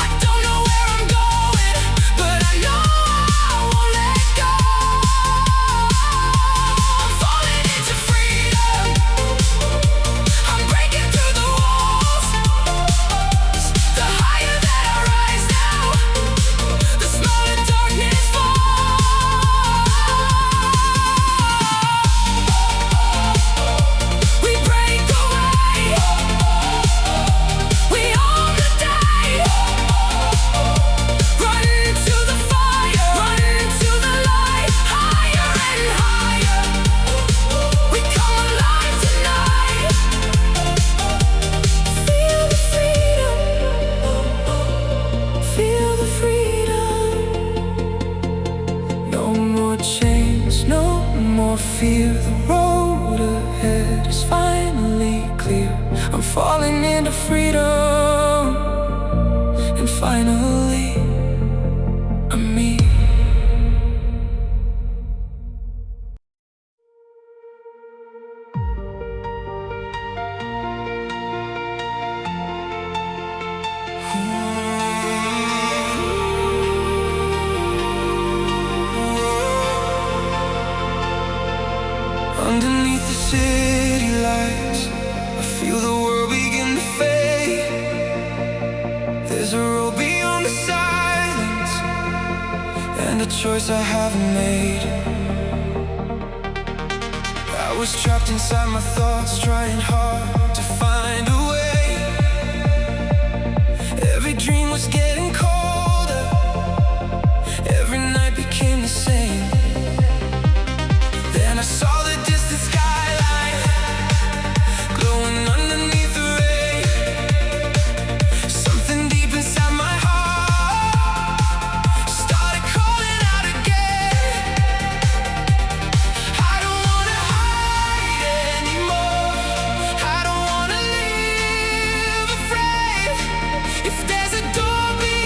I don't know where I'm going, but I know I won't let go. I'm falling into freedom. I'm breaking through the walls. The higher that I rise now, the smaller darkness falls. We break away. We own the day. Run to the fire, run to the light. Higher and higher. We come alive tonight. Feel the freedom. Feel the freedom. No more chains, no more fear. The road ahead is finally clear. I'm falling into freedom, and finally I'm me. Underneath the city lights, I feel the world begin to fade. There's a road beyond the silence, and a choice I haven't made. I was trapped inside my thoughts, trying hard to find a way. Every dream was getting colder, every night became the same. Then I saw the distant skyline, glowing underneath the rain. Something deep inside my heart started calling out again. I don't wanna hide anymore. I don't wanna live afraid. If there's a door beyond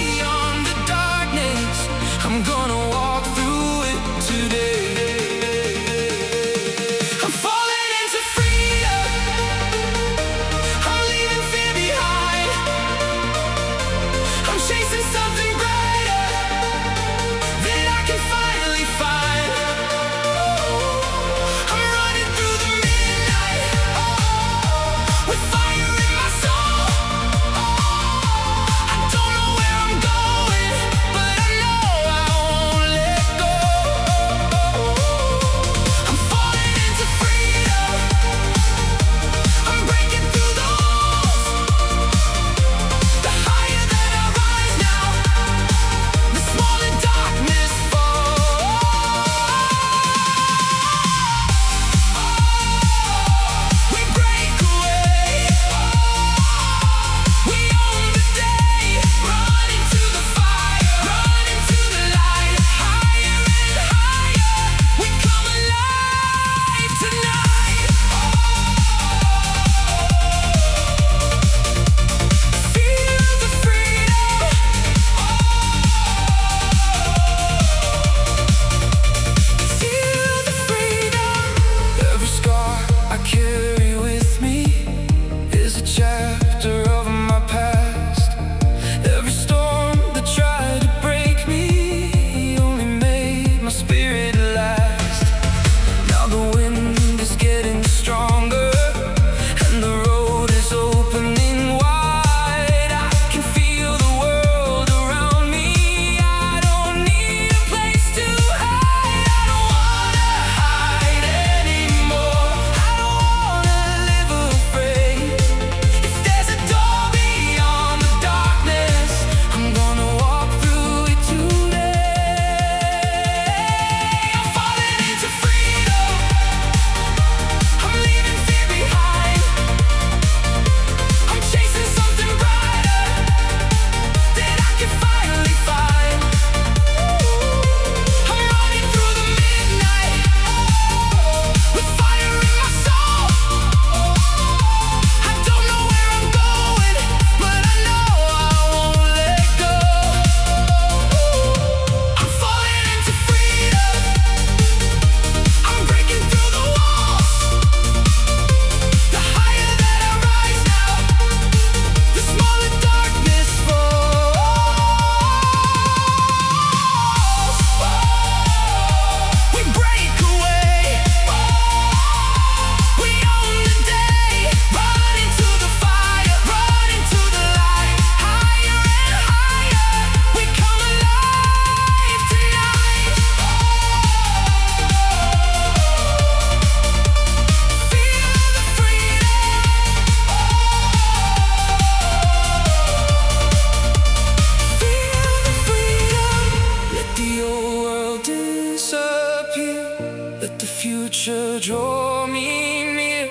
to draw me near.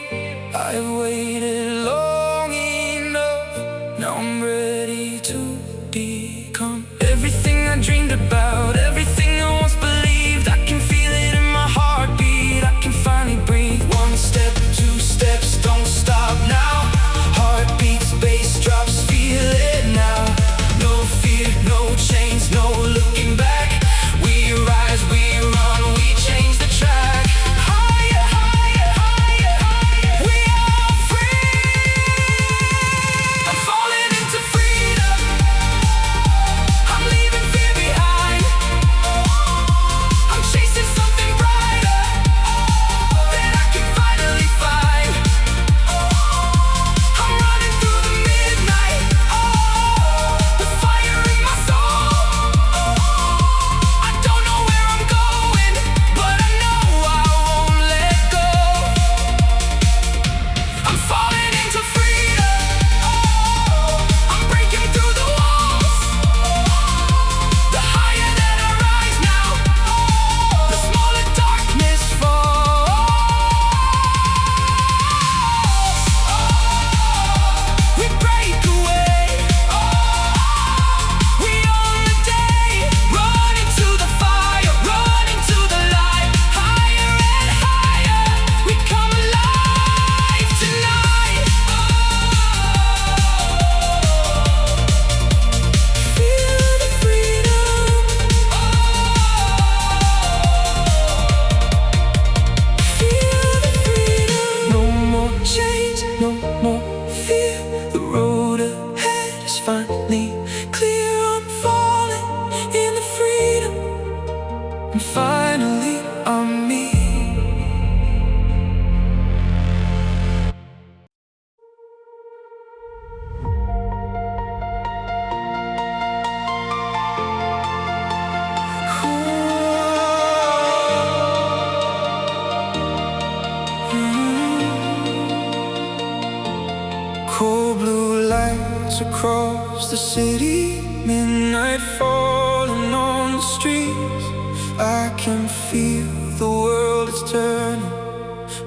I've waited long enough. Now I'm ready to become everything I dreamed about, everything I once believed. I can feel it in my heartbeat. I can finally breathe. One step, two steps, don't stop now. Heartbeats, bass drops, feel it now. No fear, no chains, no looking back. We rise, we run, we change the track. Higher, higher, higher, higher. We are free. I'm falling into freedom. I'm leaving fear behind. I'm chasing something brighter that I can finally find. I'm running through the midnight, the fire in my soul. I don't know where I'm going, but I know I won't let go. I'm falling into freedom. I'm breaking through the walls. The higher that I rise now, the smaller darkness falls. We break away. We own the day. Run into the fire, run into the light. Higher and higher, we come alive tonight. Feel the freedom. Feel the freedom. No more chains, no more fear. The road ahead is finally clear. I'm falling in the freedom, and finally I'm me. Cold blue lights across the city, midnight falling on the streets. I can feel the world is turning,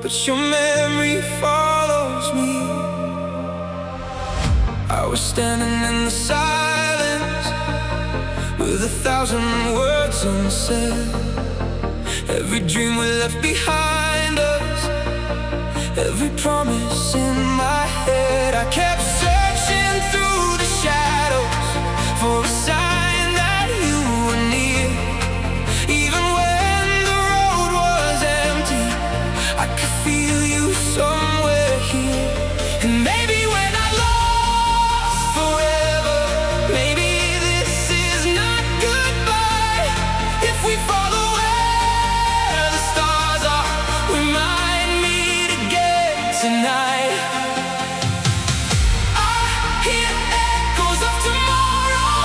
but your memory follows me. I was standing in the silence with 1,000 words unsaid. Every dream we left behind us, every promise in my head. I kept searching through the shadows for a sign that you were near. Even when the road was empty, I could feel you somewhere here. And maybe when I lost forever, maybe this is not goodbye. If we follow where the stars are, we might meet again tonight. I hear echoes of tomorrow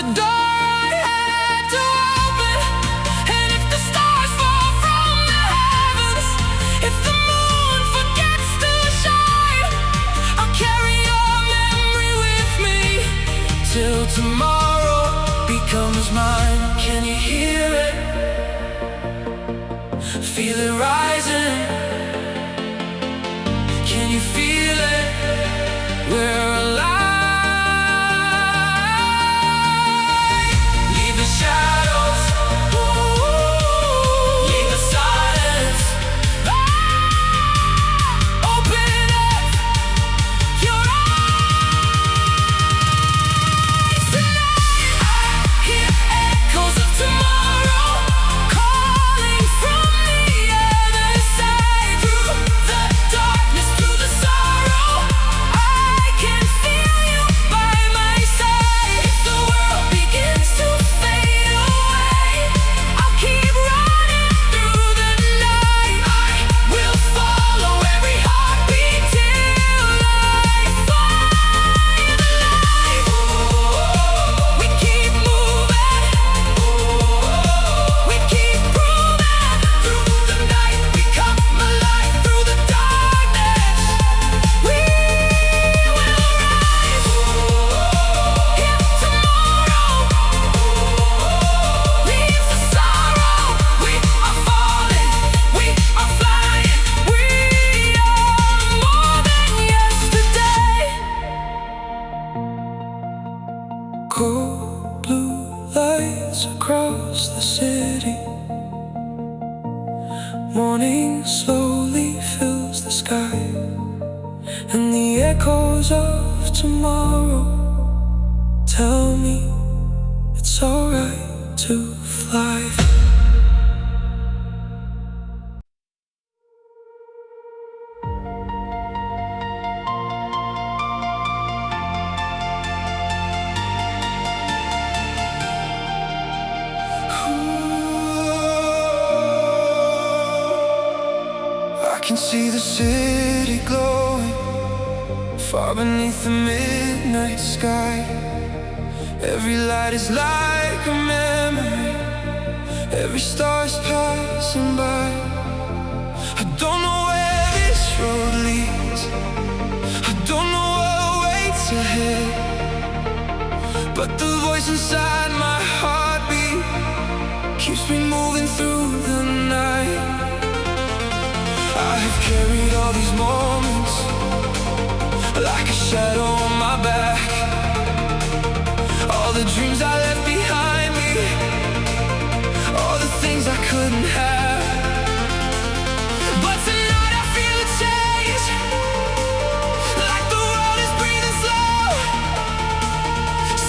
the door I had to open. And if the stars fall from the heavens, if the moon forgets to shine, I'll carry your memory with me till tomorrow becomes mine. Can you hear it? Feel it rising. Can you feel it? We're alive. Leave the shadows, leave the silence. Open up your eyes tonight. I hear echoes of tomorrow calling from the other side. Through the darkness, through the sorrow, I can feel you by my side. If the world begins to fade away, I'll keep running through the night. I will follow every heartbeat till I find the light. We keep moving, we keep proving. Through the night we come alive. Through the darkness we will rise. If tomorrow leaves the sorrow, we are falling, we are flying. We are more than yesterday. Cold blue lights across the city. Morning slowly fills the sky, and the echoes of tomorrow tell me it's alright to fly. I can see the city glowing far beneath the midnight sky. Every light is like a memory, every star is passing by. I don't know where this road leads, I don't know what waits ahead, but the voice inside my heartbeat keeps me moving through the night. I have carried all these moments like a shadow on my back. All the dreams I left behind me, all the things I couldn't have. But tonight I feel a change, like the world is breathing slow.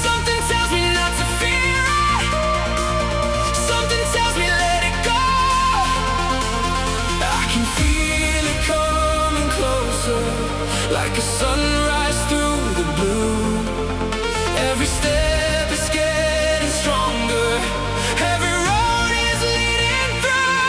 Something tells me not to fear it, something tells me let it go. I can feel it coming closer, like a sunrise through the blue. Every step is getting stronger, every road is leading through.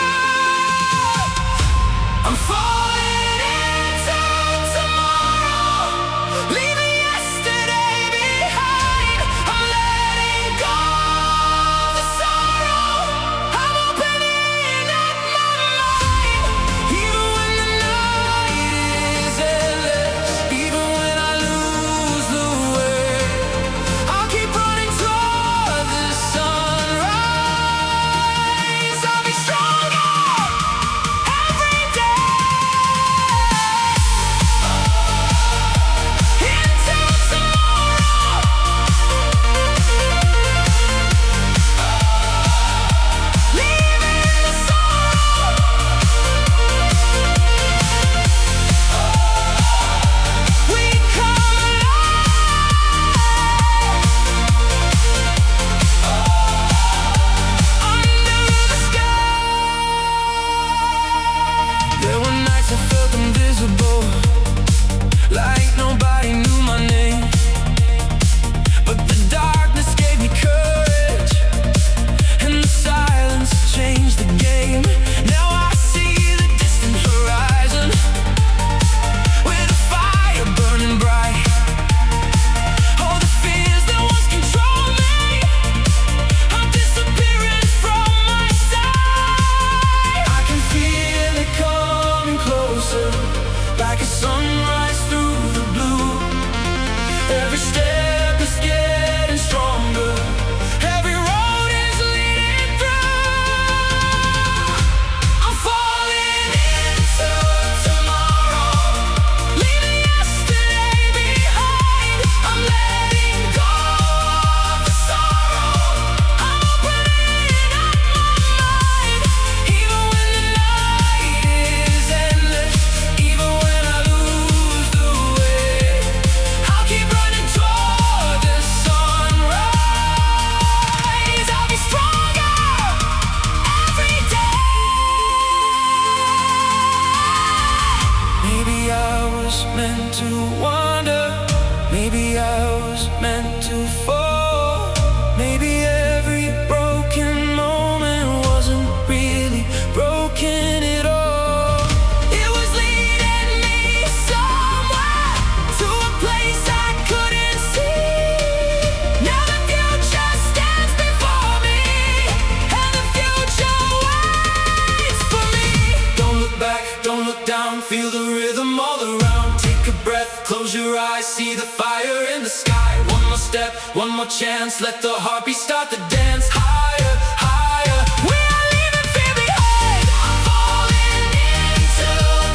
see the fire in the sky. One more step, one more chance, let the heartbeat start the dance. Higher, higher, we are leaving fear behind. I'm falling into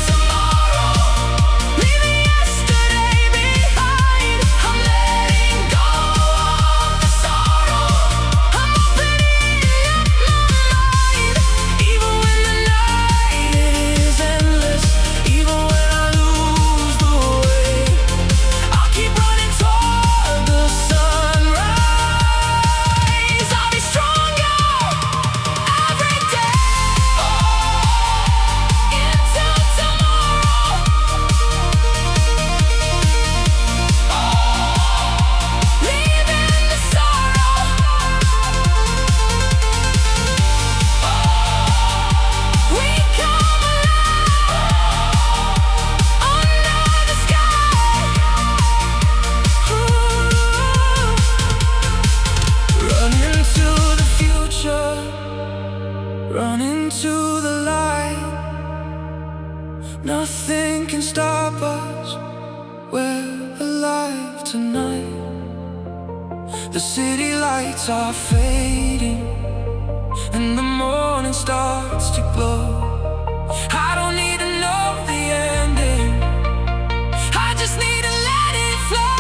tomorrow, leaving yesterday behind. I'm letting go of the sorrow, I'm opening up my mind. Even when the night is endless, even when I lose the way, I'll keep running toward the sunrise. I'll be stronger every day. Into tomorrow, leaving the sorrow. We come alive under the sky. Run into the future, run into the light. Nothing can stop us, we're alive tonight. The city lights are fading, and the morning starts to glow. I don't need to know the ending, I just need to let it flow.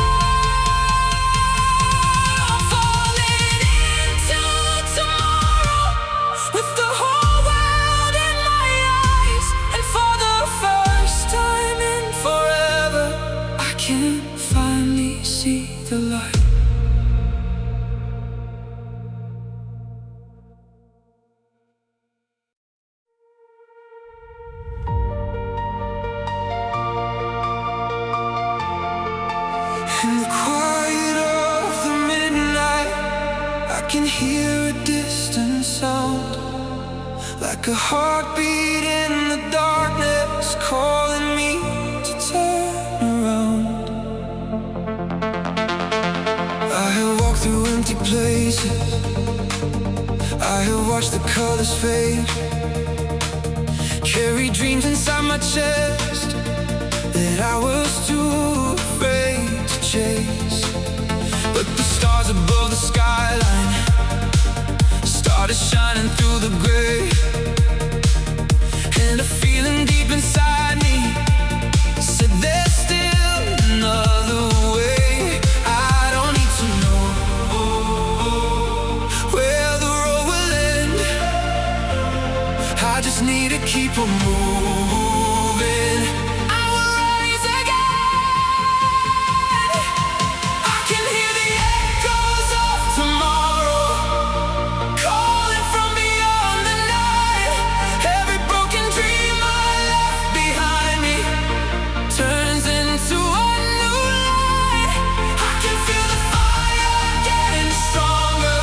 I'm falling into tomorrow, with the whole world in my eyes. And for the first time in forever, I can finally see the light. In the quiet of the midnight, I can hear a distant sound, like a heartbeat in the darkness, calling me to turn around. I have walked through empty places, I have watched the colors fade, carry dreams inside my chest that I was too afraid to chase. But the stars above the skyline started shining through the gray, and a feeling deep inside me said there's still another way. I don't need to know where the road will end, I just need to keep on moving. I will rise again. I can hear the echoes of tomorrow, calling from beyond the night. Every broken dream I left behind me turns into a new light. I can feel the fire getting stronger,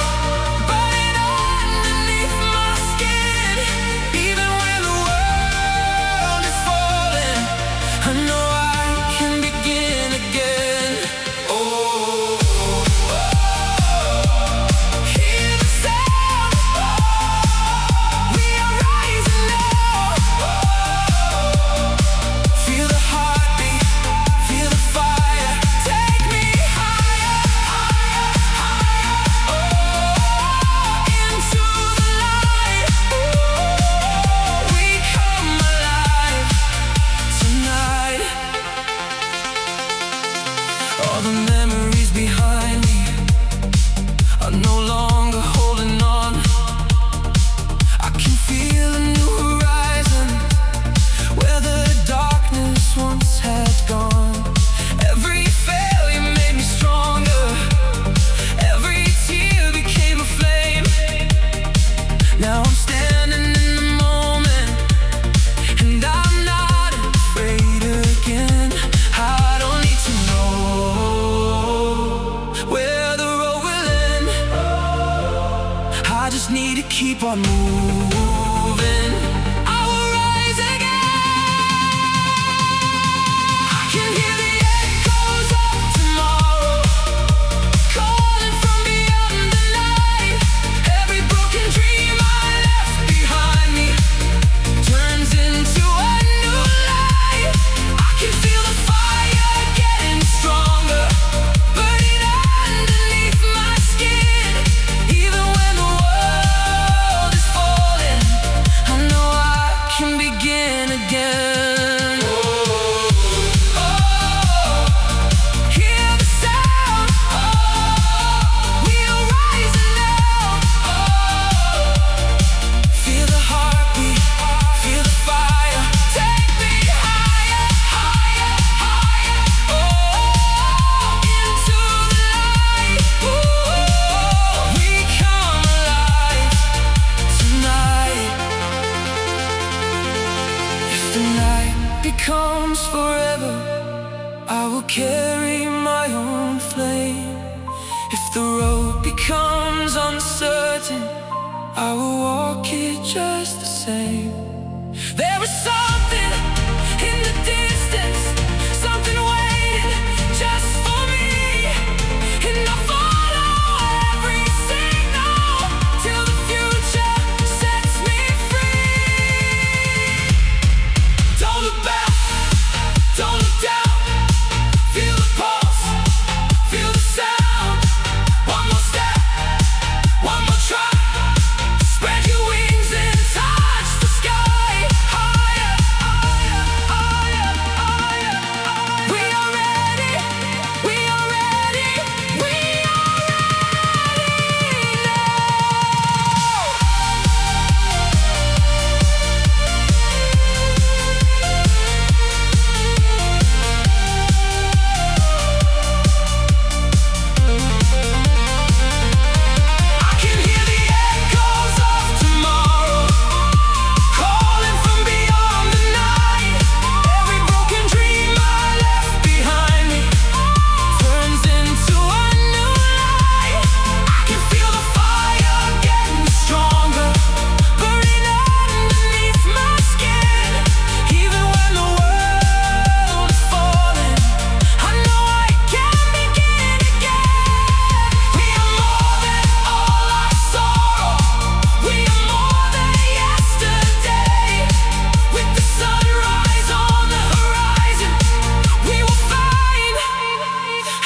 burning underneath my skin. Even when the world is falling, I know I can begin again. Oh, hear the sound, we are rising now. Feel the heartbeat, feel the fire, take me higher, higher, higher. Into the light, we come alive tonight. All the memories behind me are no longer holding on. I can feel a new horizon where the darkness once had gone. Every failure made me stronger, every tear became a flame. Now I'm standing in the moment, and I'm not afraid again. I don't need to know where the road will end, I just need to keep on moving. I will rise again. I can hear the echoes of tomorrow, calling from beyond the night. Every broken dream I left behind me turns into a new light. I can feel the fire getting stronger, becomes uncertain, I will walk it just the same. There is something in the distance, something waiting just for me, and I follow every signal till the future sets me free. Don't look back, don't look down, feel the pulse, feel the sound. One more step, one more try, spread your wings and touch the sky. Higher, higher, higher, higher, higher. We are ready, we are ready, we are ready now. I can hear the echoes of tomorrow calling from beyond the night. Every broken dream I left behind me turns into a new light. I can feel the fire getting stronger, burning underneath my skin. Even when the world is falling, I know I can begin again. We are more than all our sorrow, we are more than yesterday. With the sunrise on the horizon, we will find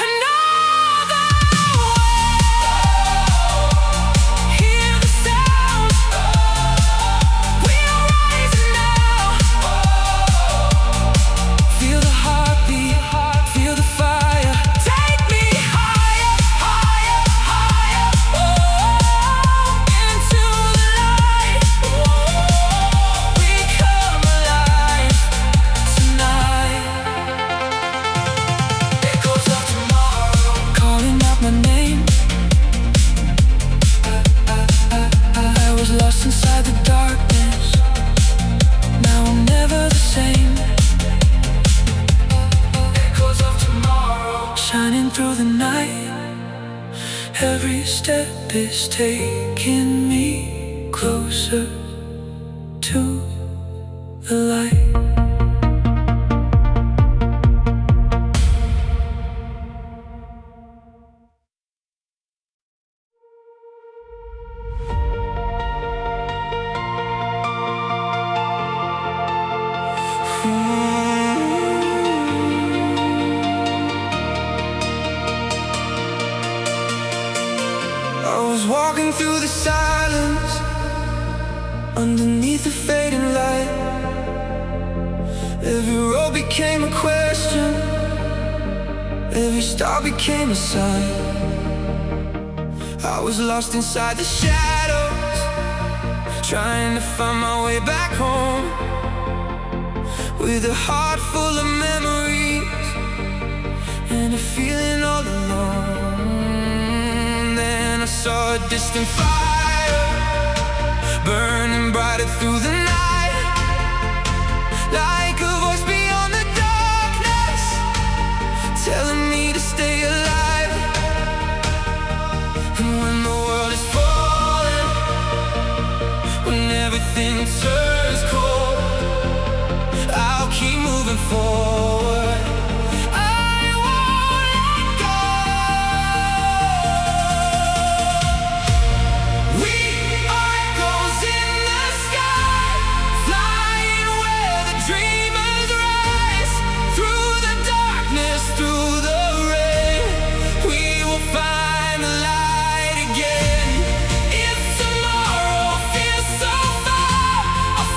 another way. Hear the sound, we are rising now. Feel the heartbeat, feel the fire. Take me higher, higher, higher, into the light. We come alive tonight. Echoes of tomorrow calling out my name. I was lost inside the darkness, now I'm never the same. Echoes of tomorrow shining through the night. Every step is taking me closer to the light. I was walking through the silence underneath the fading light. Every road became a question, every star became a sign. I was lost inside the shadows, trying to find my way back home, with a heart full of memories and a feeling all alone. Then I saw a distant fire burning brighter through the night, like a voice beyond the darkness, telling me to stay alive. And when the world is falling, when everything turns cold, I'll keep moving forward. I won't let go. We are echoes in the sky, flying where the dreamers rise. Through the darkness, through the rain, we will find the light again. If tomorrow feels so far, I'll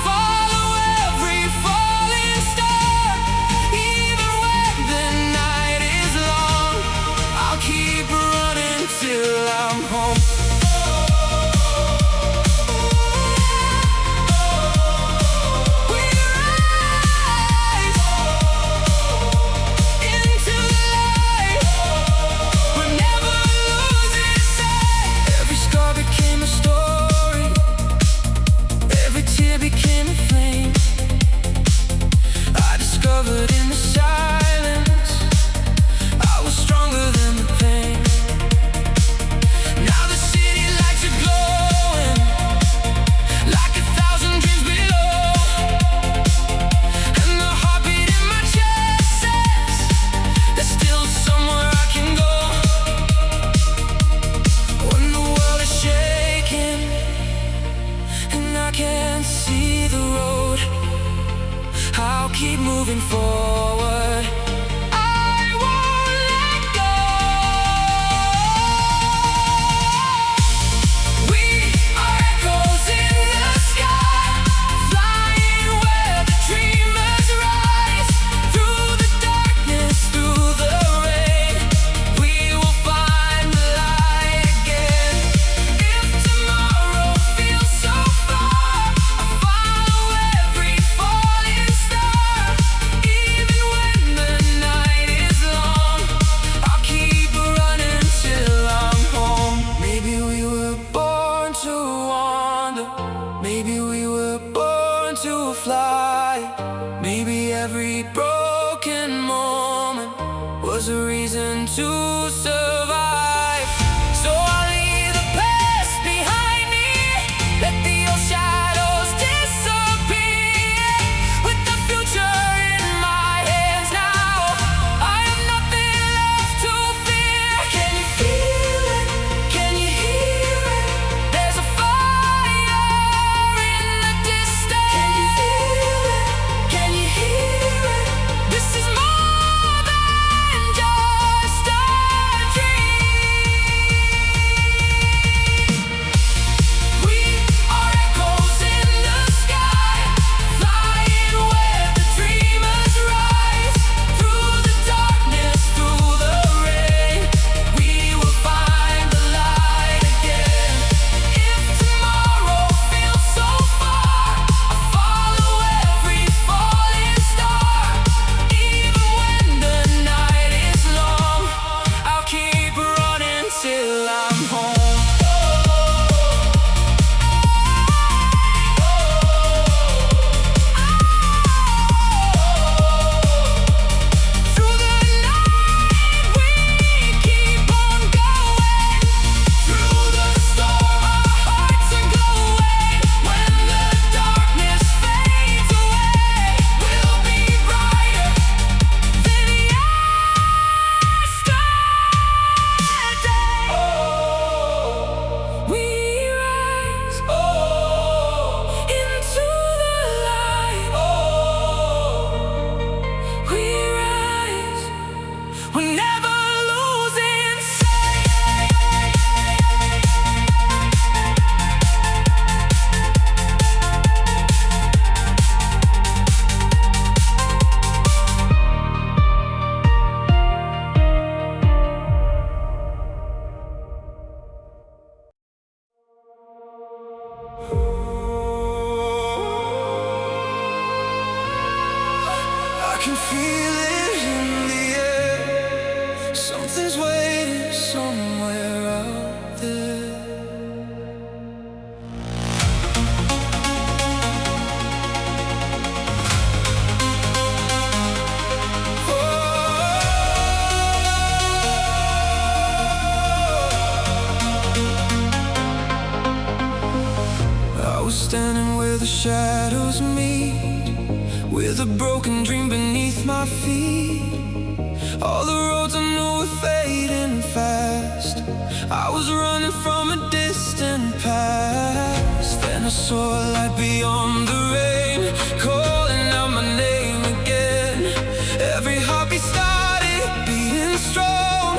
moving forward. I won't let go. We are echoes in the sky, flying where the dreamers rise. Through the darkness, through the rain, we will find the light again. If tomorrow feels so far, I'll follow every falling star. Even when the night is long, I'll keep running till I'm home. Maybe we were born to wander, maybe we were born to fly. Maybe every broken moment was a reason to survive. So I'll leave the past behind me, let the old shadows disappear. With the future in my hands now, I have nothing left to fear. Can you feel it? Can you hear it? There's a fire in the distance. Can you feel it? Can you hear it? This is more than just a dream. We are echoes in the sky, flying where the dreamers rise. Through the darkness, through the rain, we will find the light again. If tomorrow feels so far, I'll follow every falling star. Even when the night is long, I'll keep running till I'm home. Through the night, we keep on going. Through the storm, our hearts are glowing. When the darkness fades away, we'll be brighter than yesterday. Oh, we rise, into the light. Oh, we rise, we never losing sight. I can feel it in the air. Something's waiting somewhere out there. I was standing where the shadows meet, with a broken dream beneath my feet. All the roads I know were fading fast. I was running from a distant past. Then I saw a light beyond the rain, calling out my name again. Every heartbeat started beating strong,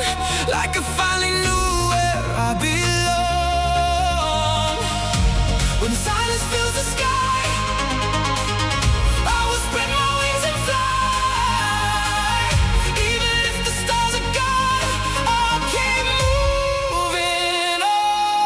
like I finally knew where I belong. When the silence fills the sky, I will spread my wings and fly. Even if the stars are gone, I'll keep moving on.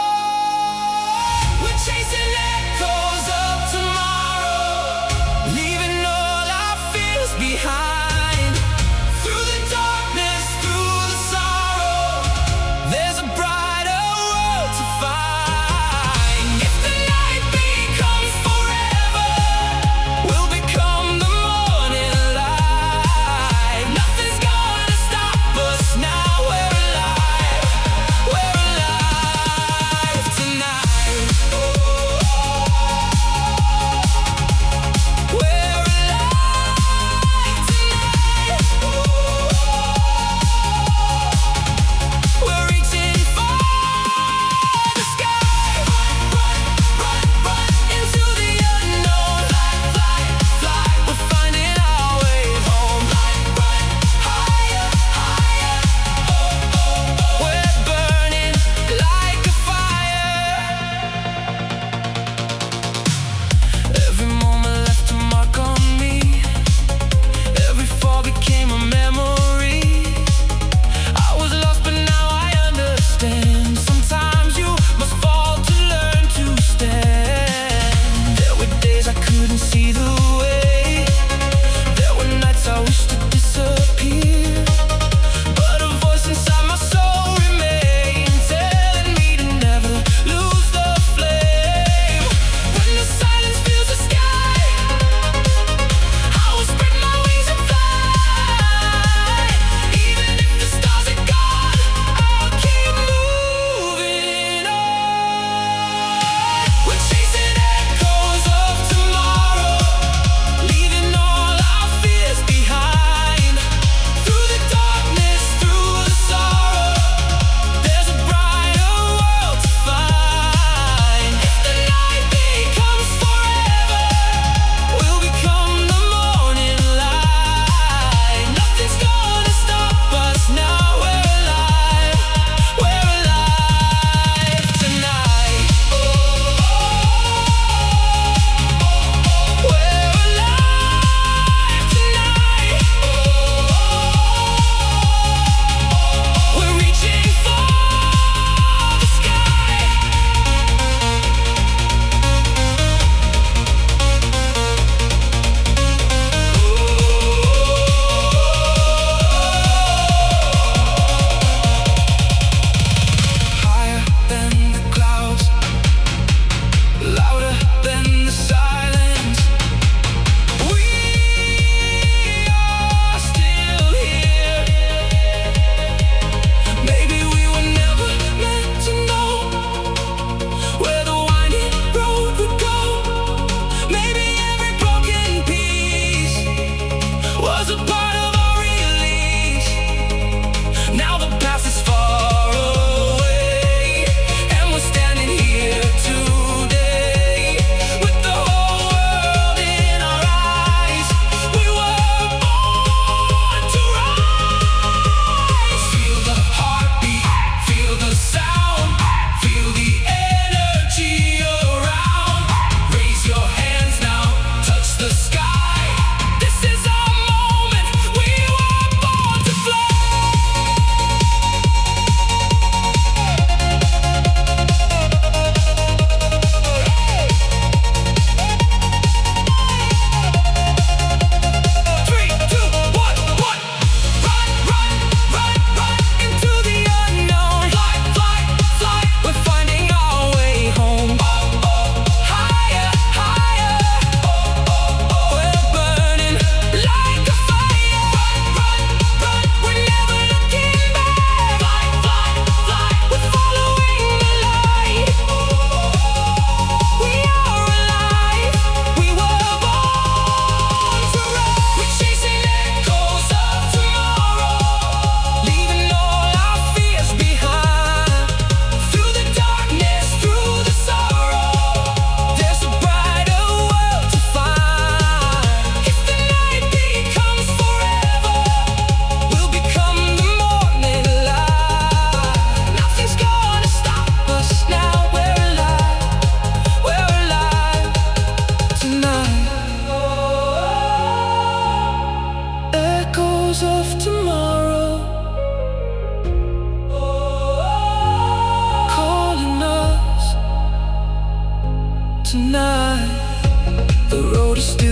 of tomorrow, calling us tonight. The road is still